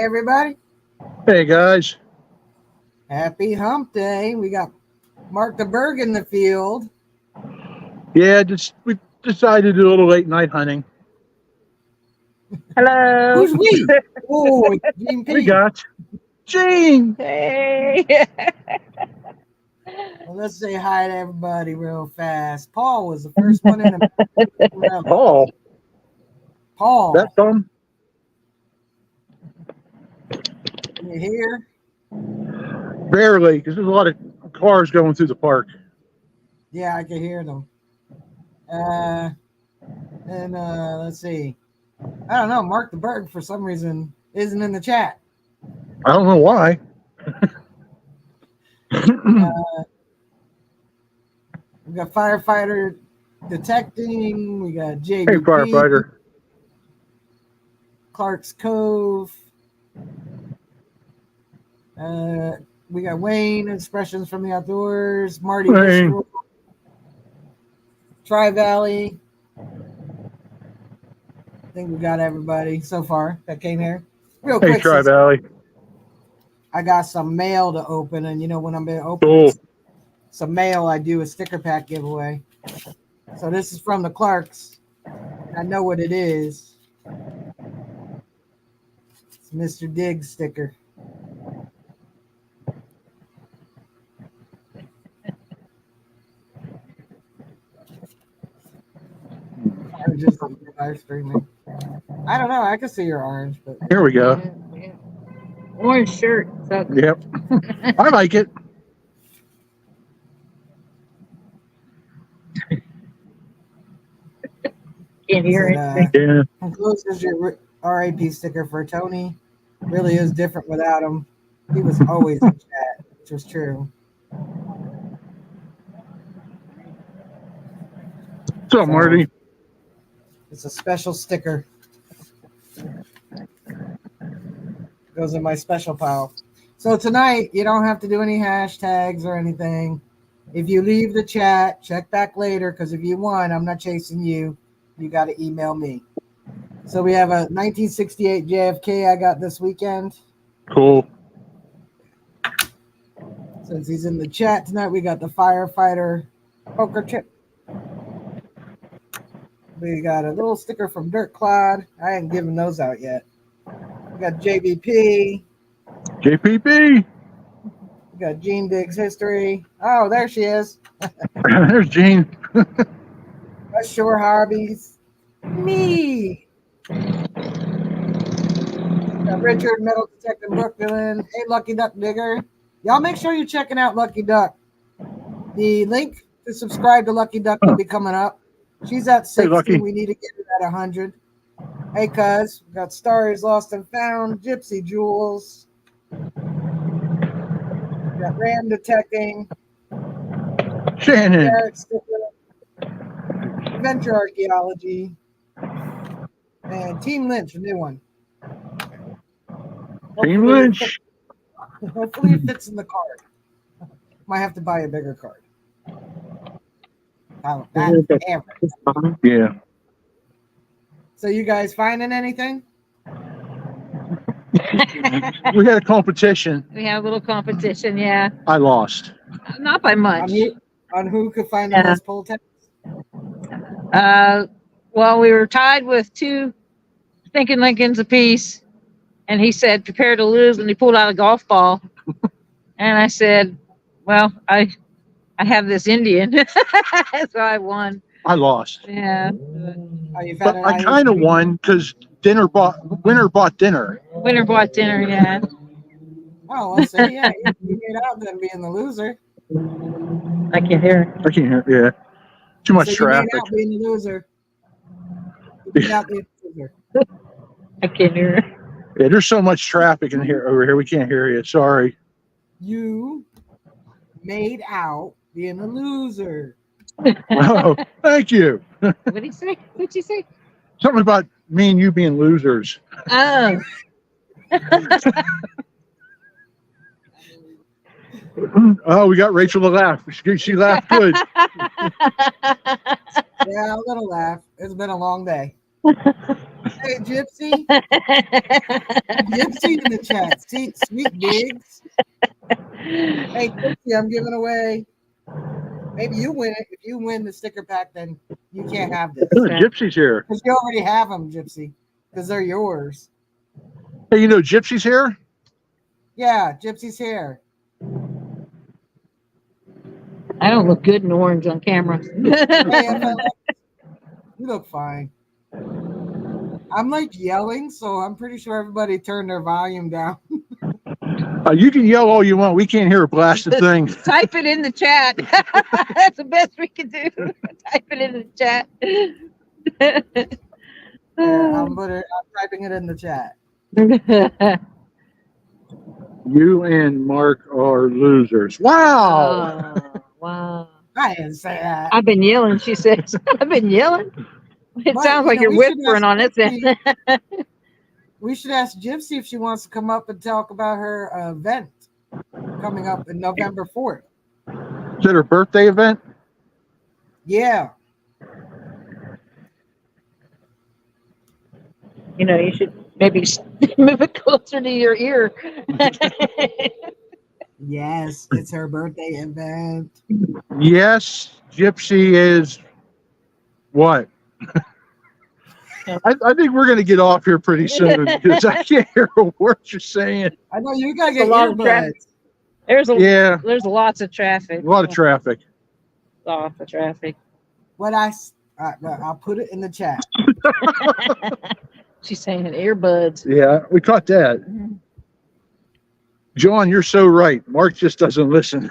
everybody. Hey, guys. Happy hump day. We got Mark the Berg in the field. Yeah, we decided to do a little late night hunting. Hello. Who's we? Oh, Gene We P. got Gene. Hey. Well, let's say hi to everybody real fast. Paul was the first one in. Paul. Paul. That's him. You here? Barely, because there's a lot of cars going through the park. Yeah, I can hear them. Let's see. I don't know. Mark the Berg, for some reason, isn't in the chat. I don't know why. We got firefighter detecting. We got JVP. Hey, firefighter. Clark's Cove. We got Wayne, Expressions from the Outdoors. Marty Visceral. Tri Valley. I think we got everybody so far that came here. Real quick. Hey, Tri Valley. I got some mail to open, and when I'm going to open some mail, I do a sticker pack giveaway. So this is from the Clarks. I know what it is. It's Mr. Diggs sticker. Or just live streaming. I don't know. I can see your orange, but here we go. Yeah. Orange shirt. So. Yep. I like it. Can't hear it. Yeah. Encloses your RAP sticker for Tony. Really is different without him. He was always in chat, which was true. What's up, Marty? It's a special sticker. Goes in my special pile. So tonight, you don't have to do any hashtags or anything. If you leave the chat, check back later, because if you won, I'm not chasing you. You got to email me. So we have a 1968 JFK I got this weekend. Cool. Since he's in the chat tonight, we got the firefighter poker chip. We got a little sticker from Dirt Clod. I ain't giving those out yet. We got JVP. JPP. We got Gene Diggs History. Oh, there she is. There's Gene. West Shore Hobbies. Me. Got Richard, Metal Detective Brooklyn. Hey, Lucky Duck Digger. Y'all make sure you're checking out Lucky Duck. The link to subscribe to Lucky Duck will be coming up. She's at 60. Hey, we need to get her at 100. Hey, cuz. We got Stars Lost and Found. Gypsy Jewels. We got Ram Detecting. Shannon. Adventure Archaeology. And Team Lynch, a new one. Team Lynch. Hopefully it fits in the card. Might have to buy a bigger card. Oh, that's average. Yeah. So you guys finding anything? We had a competition. We have a little competition, yeah. I lost. Not by much. On who could find the most poll tags? Well, we were tied with 2 thinking Lincolns apiece, and he said, "Prepare to lose," and he pulled out a golf ball. And I said, "Well, I have this Indian," so I won. I lost. Yeah. But I kind of won because winner bought dinner. Winner bought dinner, yeah. Oh, well, so yeah, you made out then being the loser. I can't hear. I can't hear. Yeah. Too much traffic. You made out being the loser. You made out being the loser. I can't hear. Yeah, there's so much traffic in here over here. We can't hear you. Sorry. You made out being a loser. Oh, thank you. What did he say? What'd you say? Something about me and you being losers. Oh. Oh, we got Rachel to laugh. She laughed good. Yeah, a little laugh. It's been a long day. Hey, Gypsy. Gypsy in the chat. See, sweet Biggs. Hey, Gypsy, I'm giving away. Maybe you win it. If you win the sticker pack, then you can't have this. Gypsy's here. Because you already have them, Gypsy. Because they're yours. Hey, you know Gypsy's here? Yeah, Gypsy's here. I don't look good in orange on camera. Hey, you look fine. I'm like yelling, so I'm pretty sure everybody turned their volume down. You can yell all you want. We can't hear a blasted thing. Type it in the chat. That's the best we can do. Type it in the chat. I'm typing it in the chat. You and Mark are losers. Wow. Wow. I didn't say that. I've been yelling, she says. I've been yelling. It sounds like you're whispering on this end. We should ask Gypsy if she wants to come up and talk about her event coming up in November 4th. Is that her birthday event? Yeah. You know, you should maybe move it closer to your ear. Yes, it's her birthday event. Yes, Gypsy is what? I think we're going to get off here pretty soon because I can't hear a word you're saying. I know you gotta get a lot of traffic. earbuds. There's lots of traffic. A lot of traffic. Lots of traffic. I'll put it in the chat. She's saying earbuds. Yeah, we caught that. Mhm. John, you're so right. Mark just doesn't listen.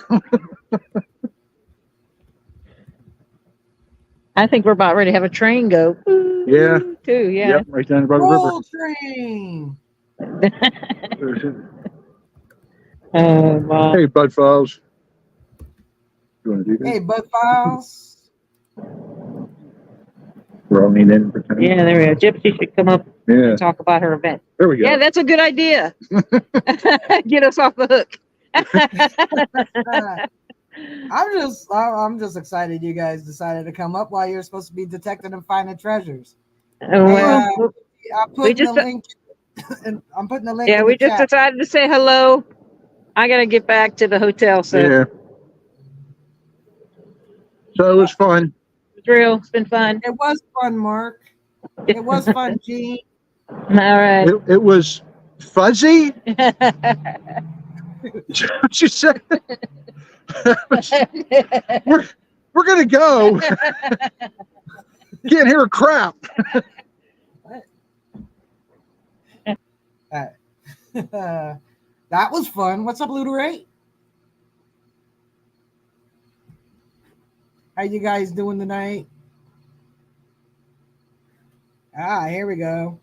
I think we're about ready to have a train go. Yeah. Too, yeah. Yep, right down by the Roll train. river. Wow. Hey, Bud Files. You want to do that? Hey, Bud Files. We're all needing in for time. Yeah, there we go. Gypsy should come up Yeah, and talk about her event. there we go. Yeah, that's a good idea. Get us off the hook. I'm just excited you guys decided to come up while you're supposed to be detecting and finding treasures. Well, I'm putting the link. I'm putting the link. yeah, in we the just chat. decided to say hello. I gotta get back to the hotel, so Yeah. So it was fun. it's real. It's been fun. It was fun, Mark. It was fun, Gene. All right. It was fuzzy. Is that what you said? We're gonna go. Can't hear a crap. That was fun. What's up, Luderate? How you guys doing tonight? Here we go.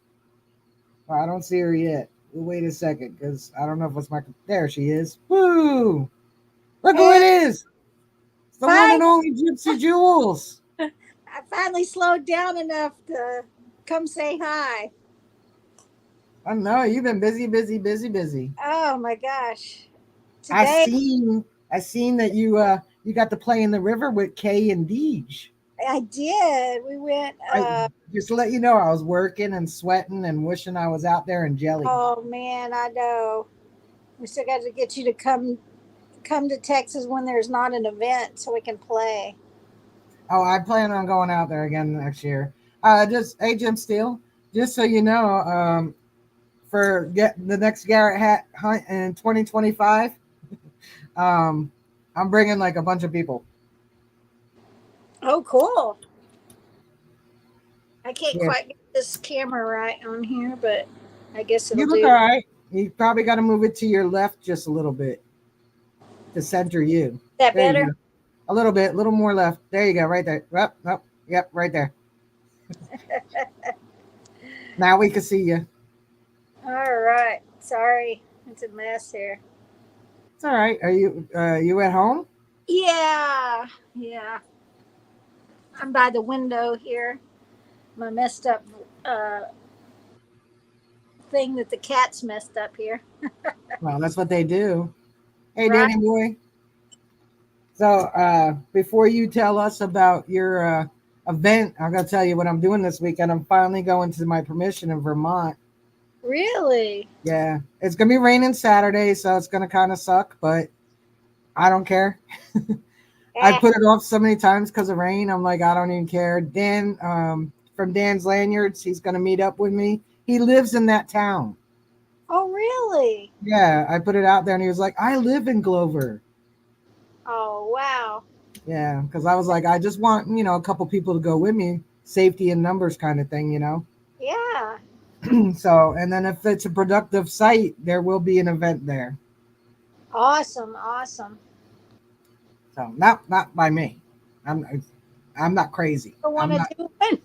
Oh, I don't see her yet. We'll wait a second because I don't know if it's my. There she is. Woo! Look who it is. It's the one and only Gypsy Jules. I finally slowed down enough to come say hi. I know you've been busy. Oh my gosh! Today I seen that you got to play in the river with Kay and Deej. I did. We went. Just to let you know, I was working and sweating and wishing I was out there in jelly. Oh man, I know. We still got to get you to come to Texas when there's not an event so we can play. Oh, I plan on going out there again next year. Hey Jim Steele, just so you know, for the next Garrett Hat hunt in 2025, I'm bringing like a bunch of people. Oh, cool. I can't quite get this camera right on here, but I guess it'll You look do. all right. You probably got to move it to your left just a little bit to center you. That There you better? go. A little more left. There you go, right there. Yep, right there. Now we can see you. All right. Sorry, it's a mess here. It's all right. Are you at home? Yeah. I'm by the window here. My messed up thing that the cats messed up here. Well, that's what they do. Hey, Right. Danny boy. So before you tell us about your event. I'm gonna tell you what I'm doing this weekend. I'm finally going to my permission in Vermont. Really? Yeah, it's gonna be raining Saturday, so it's gonna kind of suck, but I don't care. I Ah, put it off so many times because of rain. I'm like, I don't even care. Dan, from Dan's Lanyards, he's gonna meet up with me. He lives in that town. oh, really? Yeah, I put it out there, and he was like, I live in Glover. Oh, wow. Yeah, because I was like, I just want a couple people to go with me, safety in numbers kind of thing. Yeah. So, and then if it's a productive site, there will be an event there. Awesome. Awesome. So not by me. I'm not crazy. I want I'm to not, do one.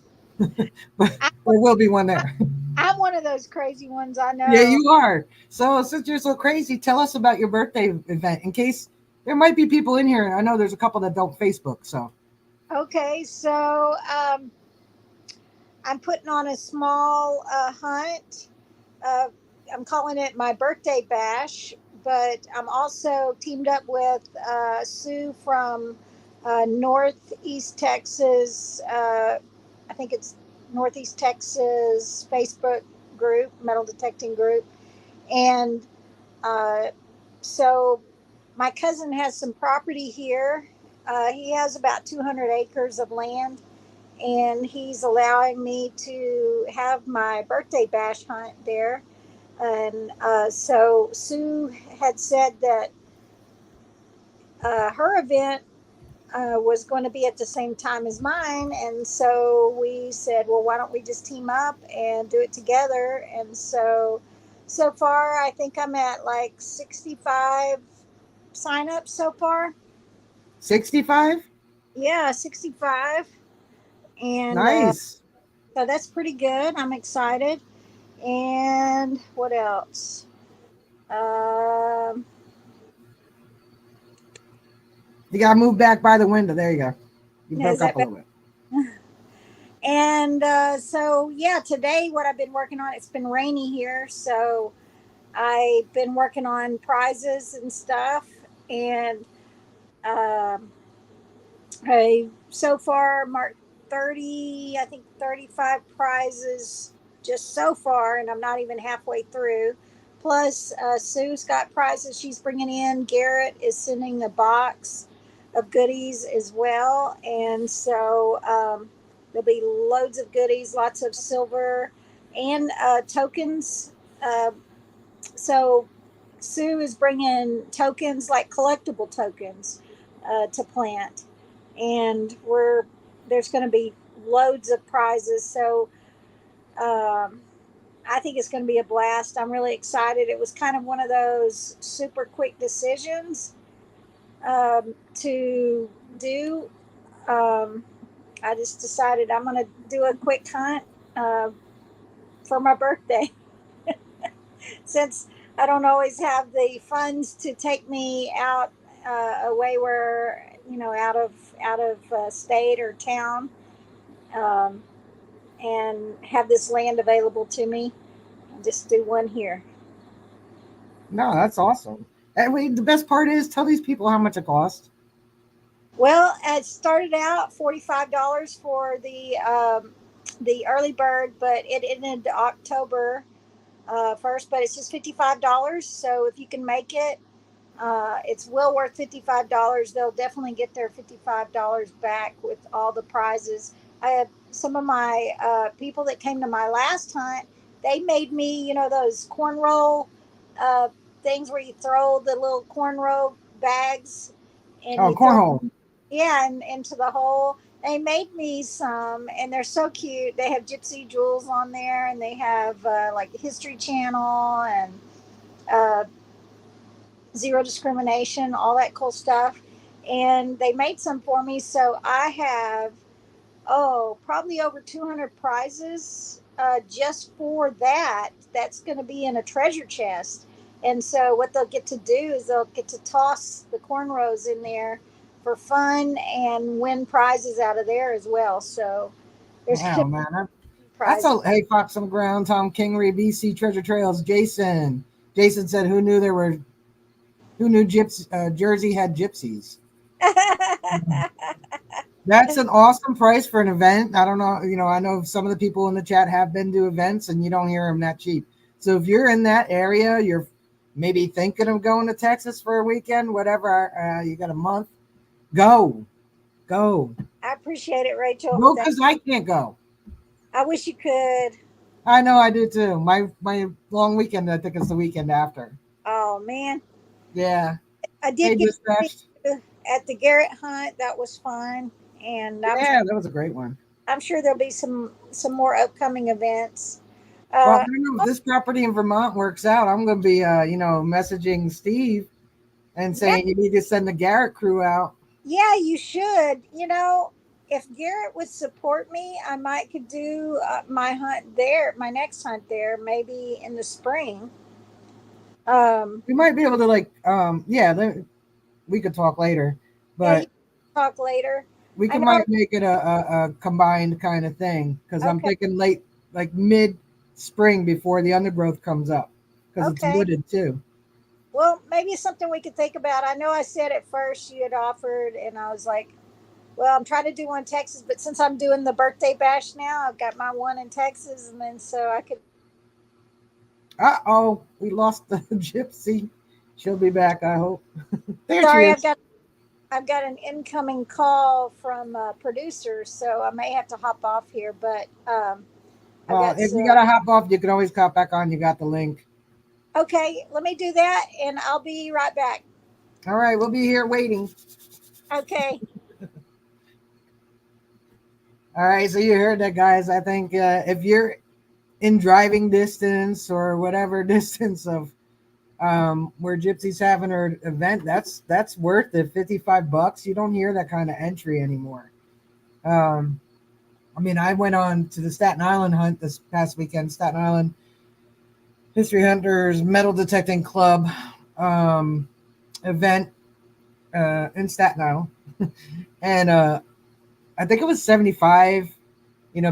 but I, there will be one there. I'm one of those crazy ones. I Yeah, know. you are. So since you're so crazy, tell us about your birthday event in case there might be people in here. I know there's a couple that don't Facebook. So Okay, so I'm putting on a small hunt. Uh, I'm calling it my birthday bash, but I'm also teamed up with Sue from Northeast Texas. I think it's Northeast Texas Facebook group, metal detecting group. And uh, so my cousin has some property here. He has about 200 acres of land, and he's allowing me to have my birthday bash hunt there. And so Sue had said that her event was going to be at the same time as mine. And so we said, well, why don't we just team up and do it together? And so far, I think I'm at like 65 signups so far. 65, Yeah, 65. And nice. so that's pretty good. I'm excited. And what else? Um, You gotta move back by the window. There you go. You is broke up that a little bit. And so, yeah, today what I've been working on, it's been rainy here. So I've been working on prizes and stuff. And um, I so far marked 30, I think 35 prizes just so far. And I'm not even halfway through. Plus, Sue's got prizes she's bringing in. Garrett is sending a box of goodies as well. And so, there'll be loads of goodies, lots of silver and tokens. Uh, so Sue is bringing tokens, like collectible tokens, to plant, and there's going to be loads of prizes. So um, I think it's going to be a blast. I'm really excited. It was kind of one of those super quick decisions to do. Um, I just decided I'm going to do a quick hunt uh, for my birthday since I don't always have the funds to take me out away where out of state or town, um, and have this land available to me. I'll just do one here. No, that's awesome. And wait, the best part is tell these people how much it costs. Well, it started out $45 for the early bird, but it ended October 1st. But it's just $55. So if you can make it, it's well worth $55. They'll definitely get their $55 back with all the prizes. I had some of my people that came to my last hunt. They made me, those cornrow uh, things where you throw the little cornrow bags and Oh, you throw, cornhole. yeah, and into the hole. They made me some, and they're so cute. They have Gypsy Jewels on there, and they have like the History Channel and uh, zero discrimination, all that cool stuff. And they made some for me. So I have, probably over 200 prizes just for that. That's going to be in a treasure chest. And so what they'll get to do is they'll get to toss the cornrows in there for fun and win prizes out of there as well. So there's going Wow, to be man. That's prizes. a hey Fox on the ground, Tom Kingery, BC Treasure Trails, Jason. Jason said who knew Jersey had gypsies. That's an awesome price for an event. I don't know, I know some of the people in the chat have been to events and you don't hear them that cheap. So if you're in that area, you're maybe thinking of going to Texas for a weekend, whatever, you got a month, go. I appreciate it, Rachel. Go because I can't go. I wish you could. I know I do too. My long weekend, I think, is the weekend after. Oh man. Yeah. I Hey, did get dispatched. at the Garrett hunt. That was fun. And Yeah, that was a great one. I'm sure there'll be some more upcoming events. Well, I don't know if this property in Vermont works out. I'm going to be, messaging Steve and saying you need to send the Garrett crew out. Yeah, you should. If Garrett would support me, I might could do my hunt there, my next hunt there, maybe in the spring. We might be able to we could talk later, but yeah, talk later. we might make it a combined kind of thing because I'm thinking late, like mid spring before the undergrowth comes up because it's wooded too. Well, maybe it's something we could think about. I know I said at first you had offered, and I was like, well, I'm trying to do one in Texas, but since I'm doing the birthday bash now, I've got my one in Texas, and then so I could. Uh-oh, we lost the gypsy. She'll be back, I hope. Sorry, I've got an incoming call from a producer, so I may have to hop off here. But if you gotta hop off, you can always hop back on. You got the link. Okay, let me do that, and I'll be right back. All right, we'll be here waiting. Okay. All right, so you heard that, guys. I think if you're in driving distance or whatever distance of where Gypsy's having her event, that's worth it. $55. You don't hear that kind of entry anymore. I went on to the Staten Island hunt this past weekend. Staten Island History Hunters Metal Detecting Club event in Staten Island, and I think it was 75,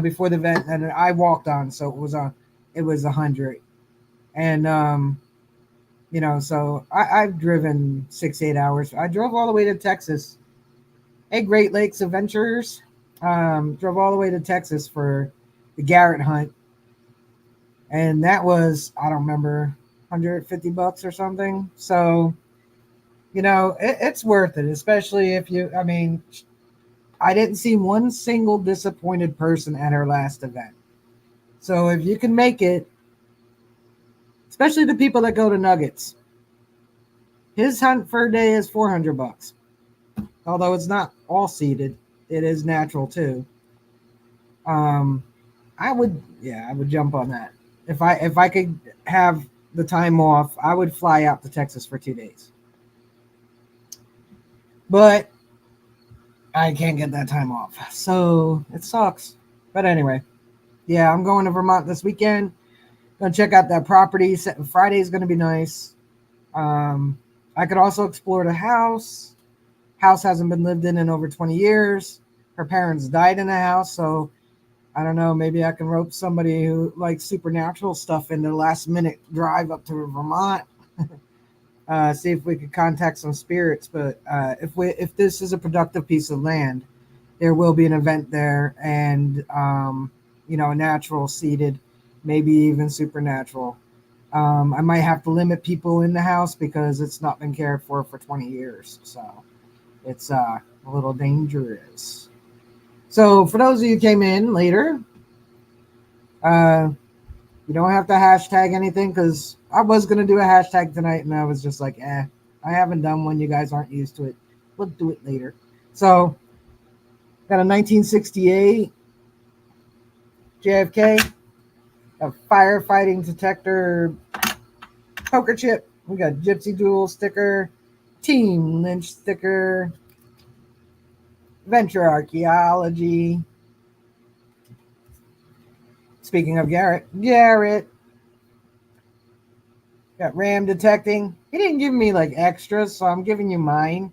before the event, and I walked on, so it was 100, and so I've driven 6-8 hours. I drove all the way to Texas. Hey, Great Lakes Adventurers, drove all the way to Texas for the Garrett hunt, and that was, I don't remember, $150 or something. So, it's worth it, especially if I didn't see one single disappointed person at her last event. So if you can make it, especially the people that go to Nuggets, his hunt for a day is $400. Although it's not all seeded, it is natural too. I would jump on that. If I could have the time off, I would fly out to Texas for 2 days. But I can't get that time off, so it sucks. But anyway, yeah, I'm going to Vermont this weekend. Gonna check out that property. Friday is gonna be nice. I could also explore the house. House hasn't been lived in over 20 years. Her parents died in the house, so I don't know. Maybe I can rope somebody who likes supernatural stuff in the last minute drive up to Vermont. See if we could contact some spirits. But if this is a productive piece of land, there will be an event there, and a natural seeded, maybe even supernatural. I might have to limit people in the house because it's not been cared for 20 years, so it's a little dangerous. So for those of you who came in later, you don't have to hashtag anything because I was going to do a hashtag tonight and I was just like, I haven't done one. You guys aren't used to it. We'll do it later. So got a 1968 JFK, a firefighting detector poker chip. We got Gypsy Duel sticker, Team Lynch sticker, Venture Archaeology. Speaking of Garrett got Ram detecting. He didn't give me like extras, so I'm giving you mine.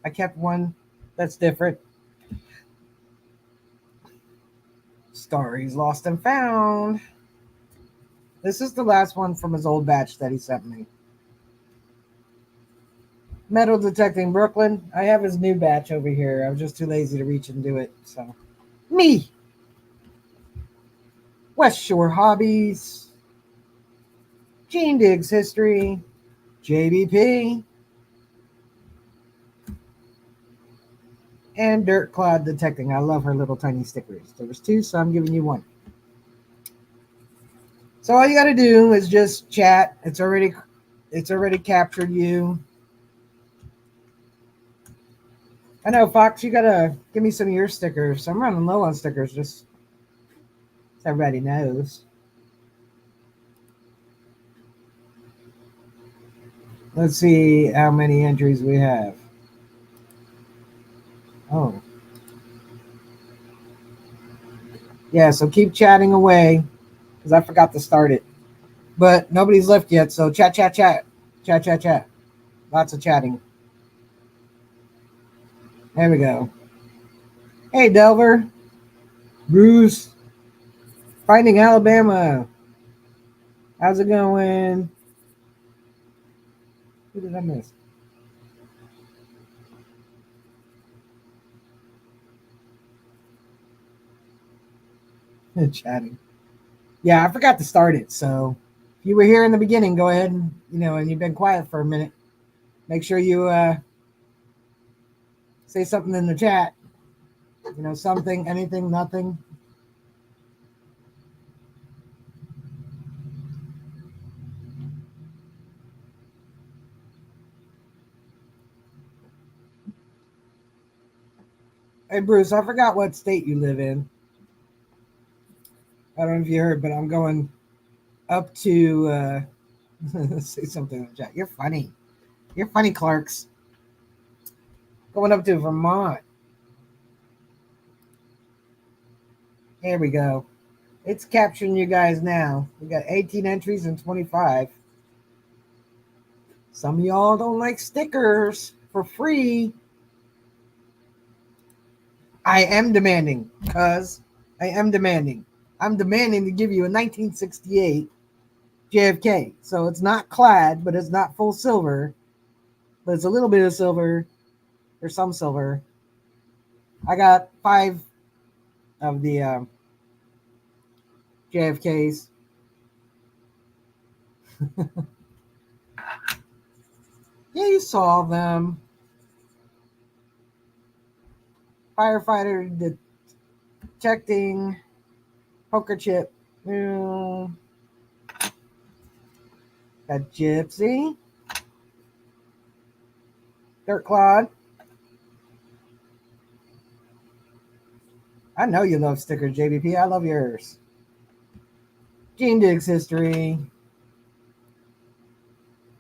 I kept one that's different. Stories lost and found. This is the last one from his old batch that he sent me. Metal detecting Brooklyn. I have his new batch over here. I was just too lazy to reach and do it. So, me. West Shore Hobbies. Gene Diggs History. JBP. And Dirt Cloud Detecting. I love her little tiny stickers. There was 2, so I'm giving you 1. So all you got to do is just chat. It's already captured you. I know, Fox, you got to give me some of your stickers. I'm running low on stickers, just so everybody knows. Let's see how many entries we have. Oh. Yeah, so keep chatting away because I forgot to start it. But nobody's left yet, so chat. Chat. Lots of chatting. There we go. Hey, Delver. Bruce. Finding Alabama. How's it going? Who did I miss? Chatting. Yeah, I forgot to start it. So if you were here in the beginning, go ahead and, and you've been quiet for a minute. Make sure you say something in the chat. Something, anything, nothing. Hey, Bruce, I forgot what state you live in. I don't know if you heard, but I'm going up to say something in the chat. You're funny. You're funny, Clarks. Going up to Vermont. Here we go. It's capturing you guys now. We got 18 entries and 25. Some of y'all don't like stickers for free. I am demanding, cuz I am demanding. I'm demanding to give you a 1968 JFK. So it's not clad, but it's not full silver. But it's a little bit of silver. There's some silver. I got 5 of the JFKs. Yeah, you saw them. Firefighter detecting. Poker chip. Got Gypsy. Dirt Clod. I know you love stickers, JBP. I love yours. Gene Diggs History.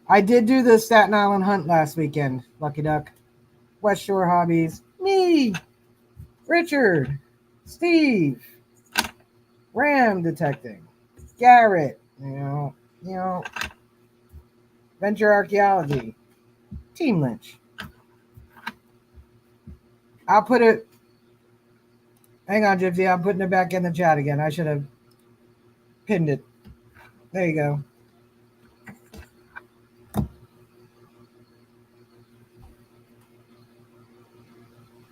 I did do the Staten Island hunt last weekend, Lucky Duck. West Shore Hobbies. Me. Richard. Steve. Ram Detecting. Garrett. Venture Archaeology. Team Lynch. I'll put it. Hang on, Gypsy. I'm putting it back in the chat again. I should have pinned it. There you go.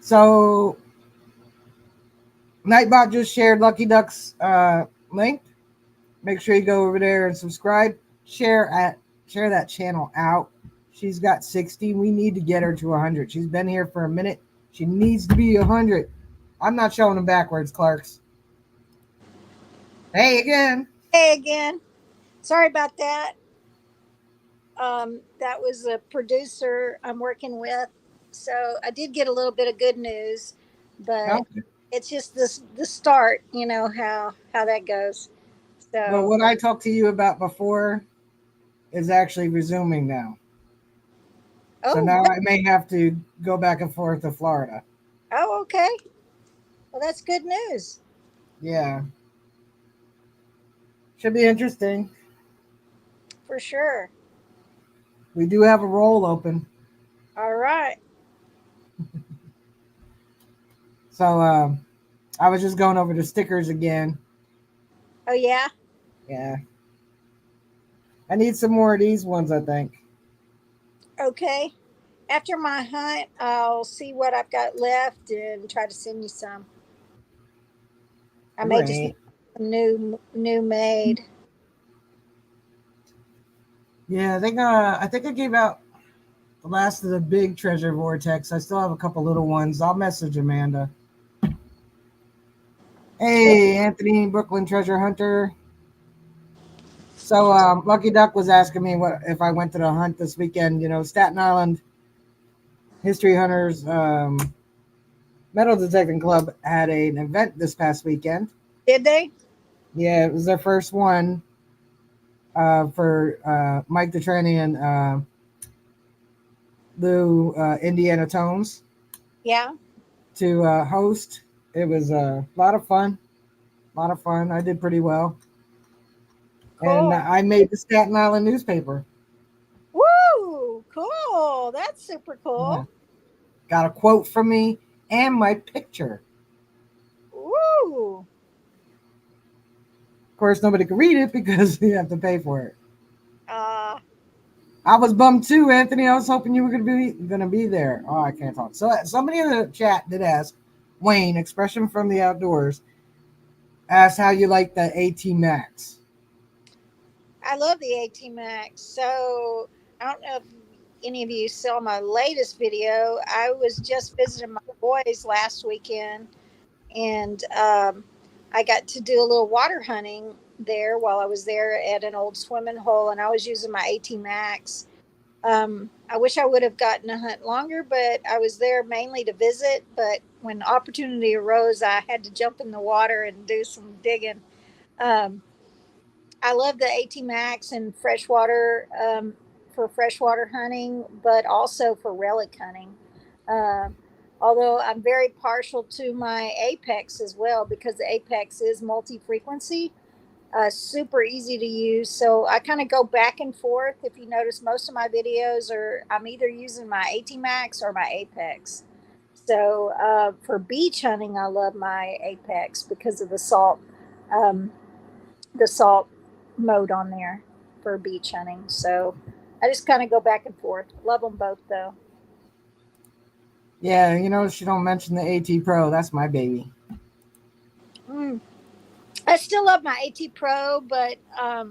So, Nightbot just shared Lucky Duck's link. Make sure you go over there and subscribe. Share that channel out. She's got 60. We need to get her to 100. She's been here for a minute. She needs to be 100. I'm not showing them backwards, Clarks. Hey again. Hey again. Sorry about that. That was a producer I'm working with. So I did get a little bit of good news, but Okay. it's just the start, how that goes. Well, So what I talked to you about before is actually resuming now. So oh now I may have to go back and forth to Florida. oh okay. Well, that's good news Yeah. Should be interesting. for sure. We do have a role open. All right. So I was just going over the stickers again. Oh yeah. Yeah. I need some more of these ones, I think. Okay. After my hunt, I'll see what I've got left and try to send you some. I may just need Great. some new made. Yeah, I think I gave out the last of the big treasure vortex. I still have a couple little ones. I'll message Amanda. Hey, Anthony, Brooklyn Treasure Hunter. So Lucky Duck was asking me what if I went to the hunt this weekend. You know, Staten Island History Hunters Metal Detecting Club had an event this past weekend. Did they? Yeah, it was their first one for Mike DeTrani and Lou Indiana Tones Yeah. to host. It was a lot of fun. A lot of fun. I did pretty well. And Cool. I made the Staten Island newspaper. Woo! Cool. That's super Yeah. cool. Got a quote from me and my picture. Woo! Of course, nobody could read it because you have to pay for it. Uh, I was bummed too, Anthony. I was hoping you were gonna be there. Oh, I can't talk. So somebody in the chat did ask Wayne, expression from the outdoors, asked how you like the AT Max. I love the AT Max. So I don't know if any of you saw my latest video. I was just visiting my boys last weekend, and I got to do a little water hunting there while I was there at an old swimming hole, and I was using my AT Max. I wish I would have gotten to hunt longer, but I was there mainly to visit. But when opportunity arose, I had to jump in the water and do some digging. Um, I love the AT Max and freshwater for freshwater hunting, but also for relic hunting. Um, Although I'm very partial to my Apex as well because the Apex is multi frequency, super easy to use. So I kind of go back and forth. If you notice, most of my videos are I'm either using my AT Max or my Apex. So for beach hunting, I love my Apex because of um, the salt mode on there for beach hunting. So I just kind of go back and forth. Love them both though. Yeah, you know she don't mention the AT Pro. That's my baby. Mm. I still love my AT Pro, but I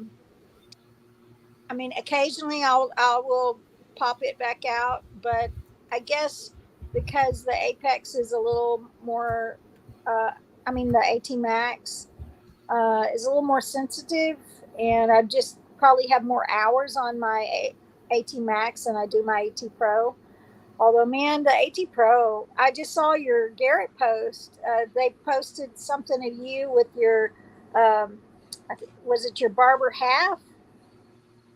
mean, occasionally I will pop it back out, but I guess because the Apex is a little more, uh, I mean, the AT Max is a little more sensitive, and I just probably have more hours on my AT Max than I do my AT Pro. Although, man, the AT Pro, I just saw your Garrett post. They posted something of you with your, was it your barber half?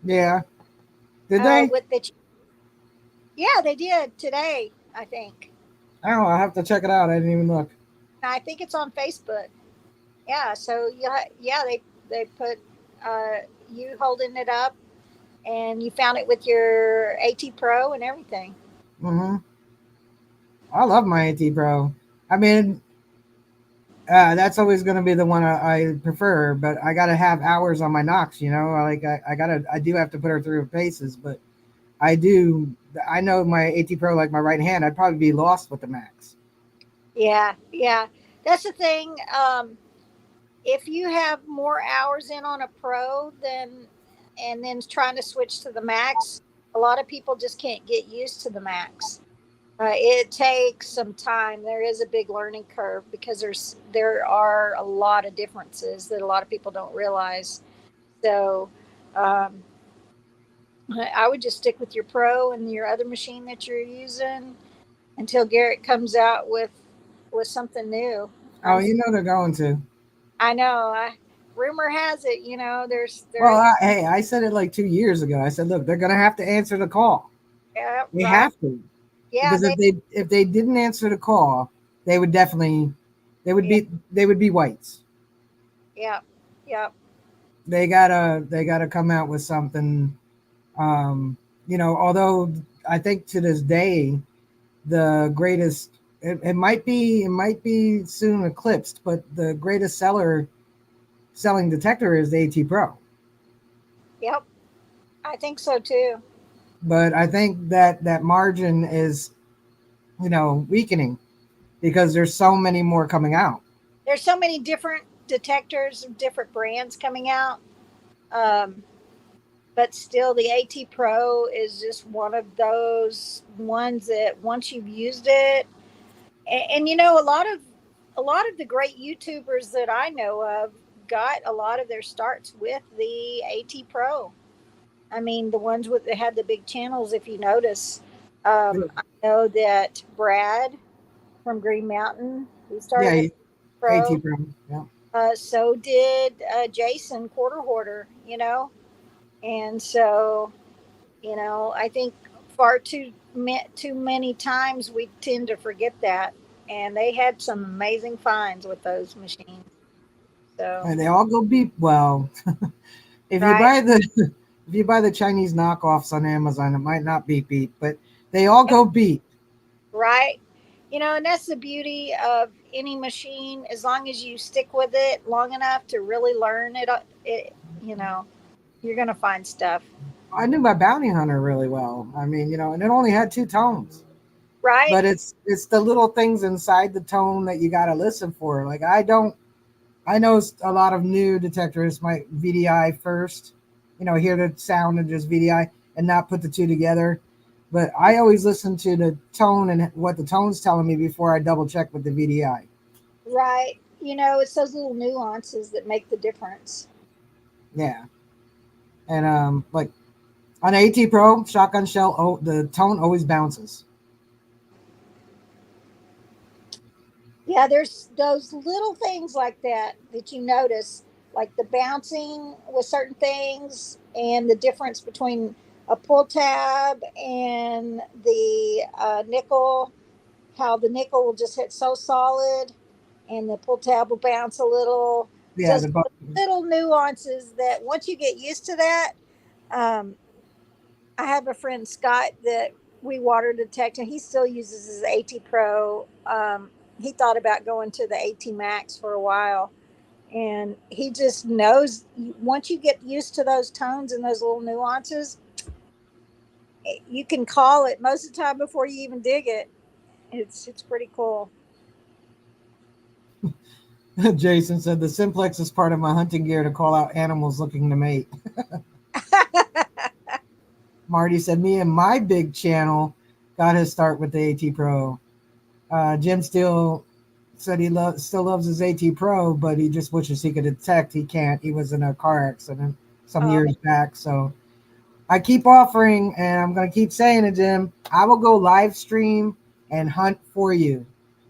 Yeah. Did they? With the Yeah, they did today, I think. I don't know. I'll have to check it out. I didn't even look. I think it's on Facebook. Yeah, so yeah, they put you holding it up, and you found it with your AT Pro and everything. Mm-hmm. I love my AT Pro. I mean, that's always going to be the one I prefer, but I got to have hours on my Knox, you know, I do have to put her through her paces, but I know my AT Pro like my right hand. I'd probably be lost with the Max. Yeah, yeah, that's the thing. If you have more hours in on a Pro than and then trying to switch to the Max, a lot of people just can't get used to the Max. It takes some time. There is a big learning curve because there are a lot of differences that a lot of people don't realize. So um, I would just stick with your Pro and your other machine that you're using until Garrett comes out with something new. Oh, I'm, you know they're going to. I know. Rumor has it, there Well, is. hey, I said it like 2 years ago. I said, look, they're going to have to answer the call. Yeah, They right. have to, Yeah, because if they didn't answer the call, they would definitely yeah, they would be whites. yeah, yeah. They gotta come out with something. Um, although I think to this day the greatest it might be soon eclipsed, but the greatest selling detector is the AT Pro. Yep. I think so too. But I think that margin is, weakening because there's so many more coming out. There's so many different detectors of different brands coming out. Um, but still, the AT Pro is just one of those ones that once you've used it, and a lot of the great YouTubers that I know of got a lot of their starts with the AT Pro. I mean, the ones with that had the big channels. If you notice, I know that Brad from Green Mountain, he started Yeah, with AT Pro. Pro. Yeah. So did Jason Quarter Hoarder. And so I think far too many times we tend to forget that, and they had some amazing finds with those machines. So And they all go beep. Well, if you right, buy the if you buy the Chinese knockoffs on Amazon, it might not beep beep, but they all go beep. right. And that's the beauty of any machine. As long as you stick with it long enough to really learn it you know, you're gonna find stuff. I knew my bounty hunter really well. I mean, and it only had two tones. Right, But it's the little things inside the tone that you got to listen for. Like I know a lot of new detectors might VDI first, hear the sound and just VDI and not put the two together. But I always listen to the tone and what the tone's telling me before I double check with the VDI. right. It's those little nuances that make the difference. Yeah. And like on AT Pro shotgun shell, the tone always bounces. Yeah, there's those little things like that you notice, like the bouncing with certain things and the difference between a pull tab and the nickel, how the nickel will just hit so solid and the pull tab will bounce a little. Yeah, Just little nuances that once you get used to that, um, I have a friend Scott that we water detect, and he still uses his AT Pro. He thought about going to the AT Max for a while, and he just knows once you get used to those tones and those little nuances, you can call it most of the time before you even dig it. It's pretty cool. Jason said the simplex is part of my hunting gear to call out animals looking to mate. Marty said me and my big channel got his start with the AT Pro. Jim Steele said he still loves his AT Pro, but he just wishes he could detect. He can't. He was in a car accident some Oh, years back. So I keep offering, and I'm going to keep saying it, Jim. I will go live stream and hunt for you.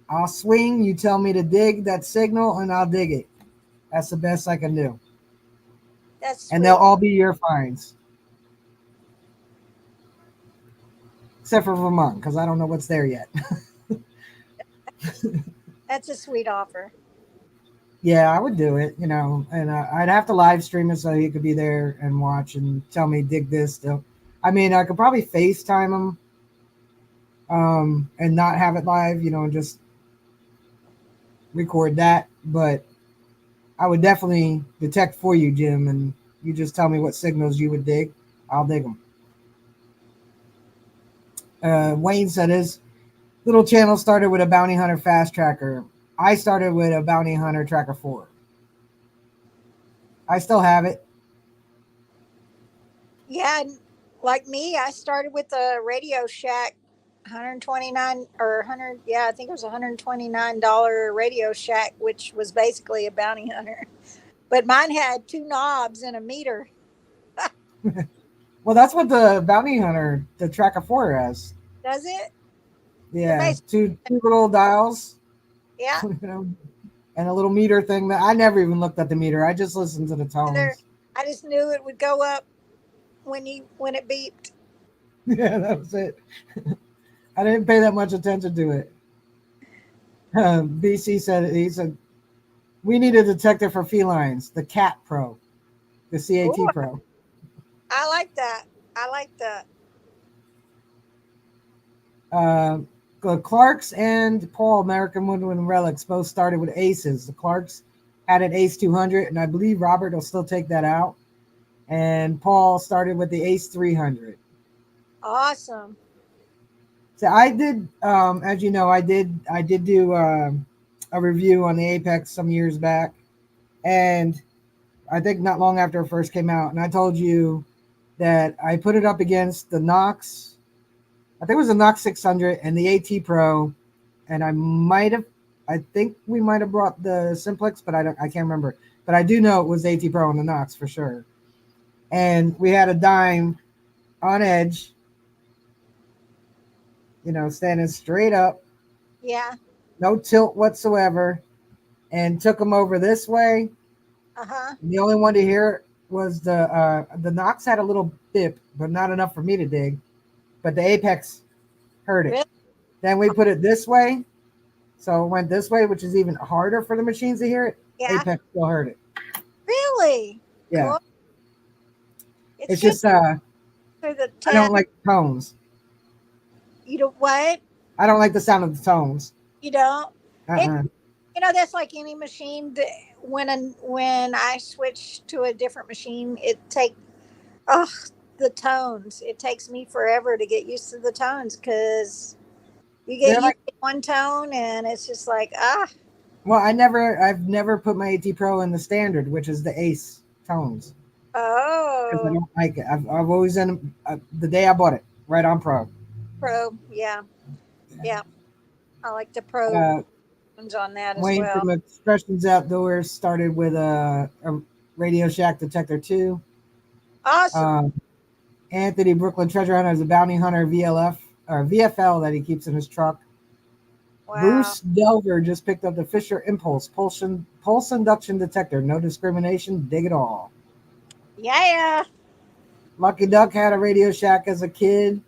I'll swing. You tell me to dig that signal, and I'll dig it. That's the best I can do. that's And they'll sweet. all be your finds, except for Vermont, because I don't know what's there yet. That's a sweet offer. Yeah, I would do it, and I'd have to live stream it so he could be there and watch and tell me dig this still. I mean, I could probably FaceTime him and not have it live, and just record that. But I would definitely detect for you, Jim, and you just tell me what signals you would dig. I'll dig them. Wayne said his little channel started with a bounty hunter fast tracker. I started with a bounty hunter tracker 4. I still have it. Yeah, and like me, I started with a Radio Shack 129 or 100, yeah, I think it was $129 Radio Shack, which was basically a bounty hunter. But mine had two knobs and a meter. Well, that's what the bounty hunter, the tracker 4 has. Does it? So Yeah, basically, two little dials, yeah. and a little meter thing that I never even looked at the meter. I just listened to the Either tones. I just knew it would go up when it beeped. Yeah, that was it. I didn't pay that much attention to it. BC said he said we need a detector for felines, the Cat Pro, the Oh, CAT Pro. I like that. I like that. Uh, the Clarks and Paul American Woodwind Relics both started with aces. The Clarks had an Ace 200, and I believe Robert will still take that out. And Paul started with the Ace 300. Awesome. So I did, as you know, I did do a review on the Apex some years back, and I think not long after it first came out, and I told you that I put it up against the Knox. I think it was the Knox 600 and the AT Pro, and I think we might have brought the Simplex, but I can't remember. But I do know it was AT Pro and the Knox for sure. And we had a dime on edge, standing straight up, Yeah. no tilt whatsoever, and took them over this way. Uh-huh. And the only one to hear was the Knox had a little bip, but not enough for me to dig. But the Apex heard it. Really? Then we put it this way, so it went this way, which is even harder for the machines to hear it. Yeah. Apex still heard it. Really? Yeah. Cool. It's good just through the I don't test. like the tones. You know what? I don't like the sound of the tones. You don't? It, Uh-uh. that's like any machine. When I switch to a different machine, oh, the tones. It takes me forever to get used to the tones because you get They're used like, to one tone and it's just like, well, I've never put my AT Pro in the standard, which is the Ace tones, because I oh, don't like it. I've always done the day I bought it right on Pro. pro. Yeah. Yeah. I like the pro Uh, ones on that as Wayne well. from Expressions Outdoors started with a Radio Shack Detector 2. Awesome. Anthony Brooklyn Treasure Hunter has a Bounty Hunter VLF or VFL that he keeps in his truck. Wow. Bruce Delver just picked up the Fisher Impulse pulse induction detector. No discrimination, dig it all. Yeah. Lucky Duck had a Radio Shack as a kid.